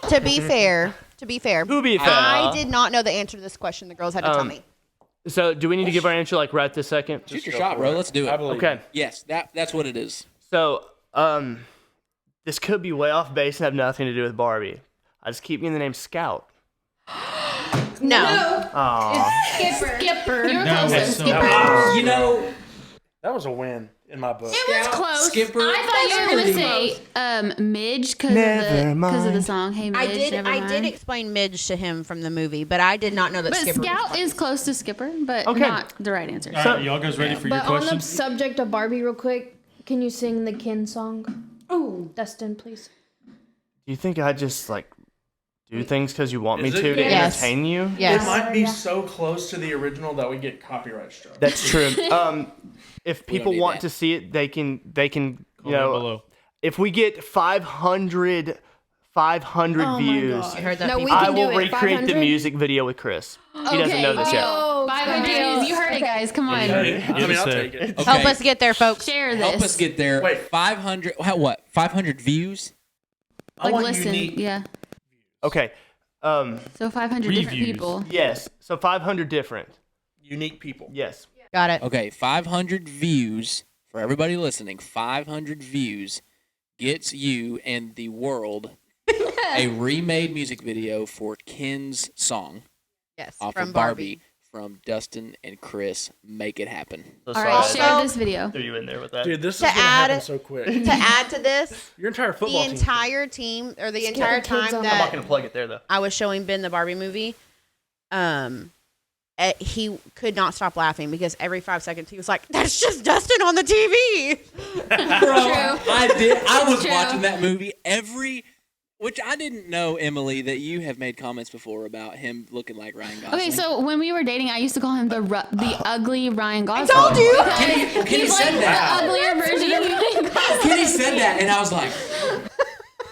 Speaker 5: To be fair,
Speaker 7: To be fair.
Speaker 5: I did not know the answer to this question. The girls had to tell me.
Speaker 7: So, do we need to give our answer like right this second?
Speaker 3: Shoot your
Speaker 2: go
Speaker 3: shot,
Speaker 2: for
Speaker 3: bro.
Speaker 2: it.
Speaker 3: Let's do it.
Speaker 2: I believe
Speaker 7: Okay.
Speaker 3: Yes, that's what it is.
Speaker 7: So, this could be way off base and have nothing to do with Barbie. I just keep getting the name Scout.
Speaker 5: No.
Speaker 4: Skipper.
Speaker 8: You were
Speaker 6: That
Speaker 8: close.
Speaker 6: was so
Speaker 8: Skipper.
Speaker 6: close.
Speaker 3: You know,
Speaker 2: That was a win in my book.
Speaker 8: It was close.
Speaker 3: Skipper.
Speaker 8: I thought you were gonna say Midge because of the song. Hey Midge,
Speaker 5: I
Speaker 8: never
Speaker 5: did
Speaker 8: mind.
Speaker 5: explain Midge to him from the movie, but I did not know that
Speaker 8: But
Speaker 5: Skipper was
Speaker 8: Scout
Speaker 5: Barbie.
Speaker 8: is close to Skipper, but
Speaker 7: Okay.
Speaker 8: not the right answer.
Speaker 6: All right, y'all guys ready for your
Speaker 4: But on
Speaker 6: question?
Speaker 4: the subject of Barbie, real quick, can you sing the Ken song? Oh, Dustin, please.
Speaker 7: Do you think I just like do things because you want me
Speaker 2: Is it-
Speaker 7: to
Speaker 5: Yes.
Speaker 7: entertain you?
Speaker 5: Yes.
Speaker 2: It might be so close to the original that we get copyright struck.
Speaker 7: That's true. If people
Speaker 3: need
Speaker 7: want
Speaker 3: that.
Speaker 7: to see it, they can. You
Speaker 6: Comment
Speaker 7: know,
Speaker 6: below.
Speaker 7: if we get 500 views,
Speaker 5: You heard that?
Speaker 4: No, we
Speaker 5: people?
Speaker 7: I
Speaker 4: can do
Speaker 7: will
Speaker 4: it.
Speaker 7: recreate the
Speaker 4: 500?
Speaker 7: music video with Chris. He doesn't know this yet.
Speaker 4: Oh,
Speaker 8: 500 You heard it, guys. Come on.
Speaker 2: Hey, I mean,
Speaker 6: Give
Speaker 2: I'll
Speaker 6: us
Speaker 2: take
Speaker 6: that.
Speaker 2: it.
Speaker 3: Okay.
Speaker 5: Help us get there, folks.
Speaker 8: Share this.
Speaker 3: Help us get there.
Speaker 2: Wait.
Speaker 3: 500. What? 500 views?
Speaker 2: I
Speaker 8: Like
Speaker 2: want
Speaker 8: listen,
Speaker 2: unique.
Speaker 8: yeah.
Speaker 7: Okay.
Speaker 8: So 500 different
Speaker 6: Reviews.
Speaker 8: people.
Speaker 7: Yes. So 500 different.
Speaker 2: Unique people.
Speaker 7: Yes.
Speaker 5: Got it.
Speaker 3: Okay, 500 views for everybody listening. 500 views gets you and the world a remade music video for Ken's song
Speaker 5: Yes.
Speaker 3: off
Speaker 5: From
Speaker 3: of Barbie from Dustin and Chris. Make it happen.
Speaker 7: So
Speaker 8: All right,
Speaker 7: sorry.
Speaker 8: share this video.
Speaker 7: Threw you in there with that.
Speaker 2: Dude, this is
Speaker 5: To
Speaker 2: gonna
Speaker 5: add-
Speaker 2: happen so quick.
Speaker 5: To add to this,
Speaker 2: Your entire football
Speaker 5: the
Speaker 2: team.
Speaker 5: entire team, or the entire
Speaker 4: kids
Speaker 5: time
Speaker 4: on.
Speaker 7: I'm not
Speaker 5: that
Speaker 7: gonna plug it there though.
Speaker 5: I was showing Ben the Barbie movie, he could not stop laughing because every 5 seconds he was like, "That's just Dustin on the TV."
Speaker 3: Bro, I was watching that movie which I didn't know, Emily, that you have made comments before about him looking like Ryan Gosling.
Speaker 1: Okay, so when we were dating, I used to call him the ugly Ryan Gosling.
Speaker 5: I told you.
Speaker 3: Kenny said that.
Speaker 1: The uglier version of Ryan Gosling.
Speaker 3: Kenny said that, and I was like,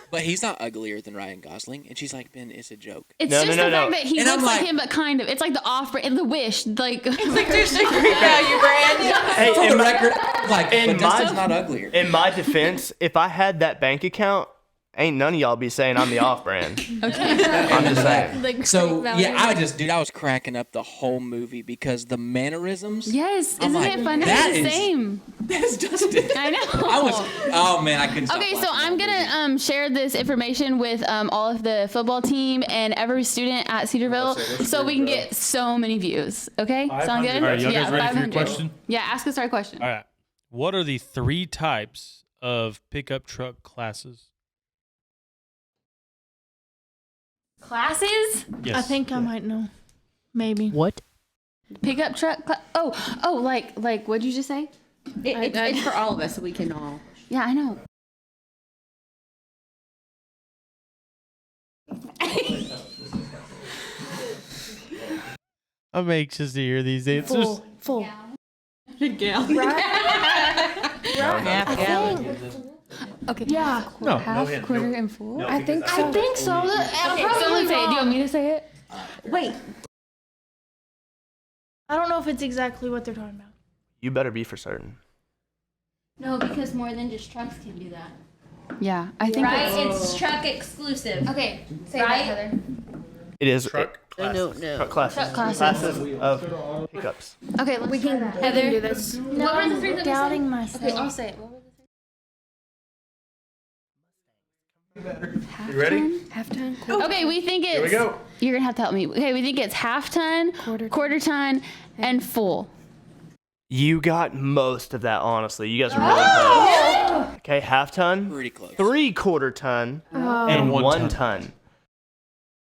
Speaker 3: but he's not uglier than Ryan Gosling. And she's like, Ben, it's a joke.
Speaker 1: It's just the fact that he
Speaker 3: And I'm
Speaker 1: looks like
Speaker 3: like-
Speaker 1: him, but kind of. It's like the off-brand, the Wish, like.
Speaker 5: It's like there's a great value brand.
Speaker 7: Hey,
Speaker 3: For the record, like,
Speaker 7: in
Speaker 3: but Dustin's
Speaker 7: my-
Speaker 3: not uglier.
Speaker 7: In my defense, if I had that bank account, ain't none of y'all be saying I'm the off-brand.
Speaker 1: Okay.
Speaker 7: I'm just saying.
Speaker 3: So yeah, I was cracking up the whole movie because the mannerisms.
Speaker 1: Yes,
Speaker 3: I'm
Speaker 1: isn't
Speaker 3: like,
Speaker 1: it funny?
Speaker 3: that
Speaker 1: It's the
Speaker 3: is-
Speaker 1: same.
Speaker 3: That's Dustin.
Speaker 1: I know.
Speaker 3: Oh man, I couldn't. Stop
Speaker 1: Okay, so
Speaker 3: watching
Speaker 1: I'm
Speaker 3: that
Speaker 1: gonna
Speaker 3: movie.
Speaker 1: share this information with all of the football team and every student at Cedarville, so we can get so many views. Okay, sound good?
Speaker 2: All
Speaker 6: right, y'all guys ready for your
Speaker 1: 500.
Speaker 6: question?
Speaker 1: Yeah, ask us our question.
Speaker 6: All right. What are the 3 types of pickup truck classes?
Speaker 1: Classes?
Speaker 6: Yes.
Speaker 8: I think I might know. Maybe.
Speaker 5: What?
Speaker 1: Pickup truck? Oh, like what'd you just say?
Speaker 10: It's for all of us, so we can all.
Speaker 1: Yeah, I know.
Speaker 6: I'm anxious to hear these answers.
Speaker 8: Full.
Speaker 1: Okay.
Speaker 8: Yeah.
Speaker 6: No.
Speaker 1: Half, quarter, and full.
Speaker 4: I think so.
Speaker 1: Okay, someone say it. Do you want me to say it?
Speaker 10: Wait.
Speaker 8: I don't know if it's exactly what they're talking about.
Speaker 7: You better be for certain.
Speaker 9: No, because more than just trucks can do that.
Speaker 1: Yeah, I think.
Speaker 9: Right? It's truck exclusive.
Speaker 1: Okay, say
Speaker 9: Right?
Speaker 1: that, Heather.
Speaker 7: It is
Speaker 2: Truck
Speaker 7: classes.
Speaker 5: No.
Speaker 7: Truck classes.
Speaker 1: Truck classes.
Speaker 7: Classes of pickups.
Speaker 1: Okay, we can
Speaker 8: Heather, do this.
Speaker 1: What were the 3 that we
Speaker 8: Doubting
Speaker 1: said?
Speaker 8: myself.
Speaker 1: Okay, I'll say it. What were the 3?
Speaker 2: You ready?
Speaker 4: Halftime.
Speaker 1: Okay, we think it's.
Speaker 2: Here we go.
Speaker 1: You're gonna have to help me. Okay, we think it's half ton, quarter ton, and full.
Speaker 7: You got most of that, honestly. You guys are really close. Okay, half ton,
Speaker 3: Pretty close.
Speaker 7: 3/4 ton, and 1 ton.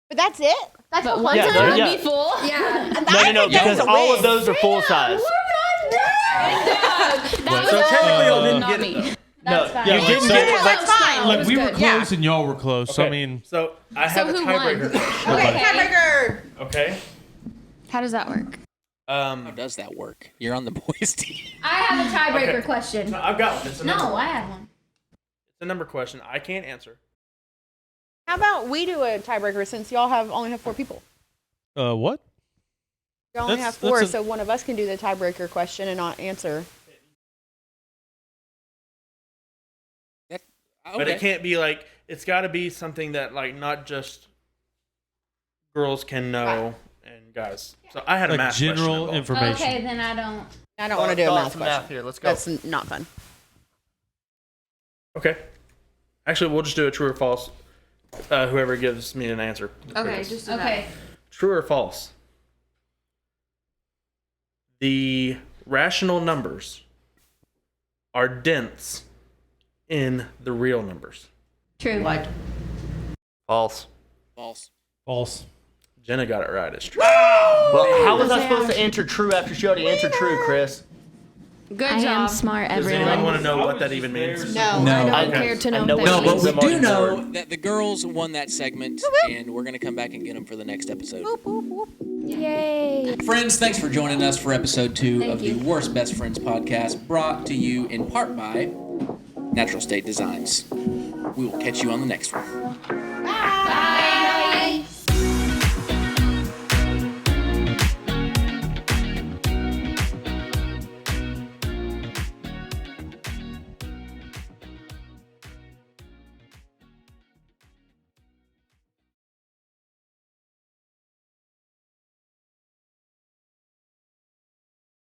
Speaker 5: But that's it. That's
Speaker 1: But
Speaker 5: the
Speaker 1: 1
Speaker 7: Yeah,
Speaker 1: ton
Speaker 7: there-
Speaker 1: would
Speaker 7: yeah.
Speaker 1: be full.
Speaker 4: Yeah.
Speaker 7: No, because all of those are full size.
Speaker 1: That was
Speaker 2: So technically, y'all didn't
Speaker 1: not
Speaker 2: get
Speaker 1: me.
Speaker 2: it.
Speaker 7: No,
Speaker 6: Yeah,
Speaker 7: you
Speaker 6: like,
Speaker 7: didn't
Speaker 6: so-
Speaker 7: get it.
Speaker 5: That's fine.
Speaker 6: Like we were
Speaker 5: good, yeah.
Speaker 6: close and y'all were close. So I mean,
Speaker 2: So I have a
Speaker 1: who won?
Speaker 2: tiebreaker.
Speaker 5: Okay, tiebreaker.
Speaker 2: Okay.
Speaker 1: How does that work?
Speaker 3: How does that work? You're on the boys' team.
Speaker 9: I have a tiebreaker
Speaker 2: Okay.
Speaker 9: question.
Speaker 2: No, I've got one. It's a number.
Speaker 9: No, I have one.
Speaker 2: It's a number question. I can't answer.
Speaker 5: How about we do a tiebreaker since y'all only have 4 people?
Speaker 6: what?
Speaker 5: Y'all only
Speaker 6: That's-
Speaker 5: have 4,
Speaker 6: that's a-
Speaker 5: so one of us can do the tiebreaker question and not answer.
Speaker 2: But it can't be like, it's got to be something that like not just girls can know and guys. So I had a
Speaker 6: Like
Speaker 2: math question
Speaker 6: general
Speaker 2: involved.
Speaker 6: information.
Speaker 9: Okay, then I don't.
Speaker 5: I don't want to do a
Speaker 7: Thought
Speaker 5: math
Speaker 7: some
Speaker 5: question.
Speaker 7: here. Let's go.
Speaker 5: That's not fun.
Speaker 2: Okay. Actually, we'll just do a true or false. Whoever gives me an answer.
Speaker 1: Okay, just do
Speaker 9: Okay.
Speaker 2: True or false? The rational numbers are dense in the real numbers.
Speaker 9: True.
Speaker 7: False.
Speaker 3: False.
Speaker 6: False.
Speaker 2: Jenna got it right. It's true.
Speaker 7: Well, how was I supposed to enter true after she already entered true, Chris?
Speaker 1: Good
Speaker 9: I
Speaker 1: job.
Speaker 9: am smart,
Speaker 2: Does anyone
Speaker 9: everyone.
Speaker 2: want to know what that even means?
Speaker 5: No.
Speaker 3: No.
Speaker 4: I
Speaker 7: Okay.
Speaker 4: don't care to
Speaker 7: I
Speaker 4: know.
Speaker 7: know
Speaker 4: that.
Speaker 3: No, but we
Speaker 7: I'm already
Speaker 3: do know
Speaker 7: bored.
Speaker 3: that the girls won that segment, and we're going to come back and get them for the next episode.
Speaker 4: Yay.
Speaker 3: Friends, thanks for joining us for episode 2 of the Worst Best Friends podcast, brought to you in part by Natural State Designs. We will catch you on the next one.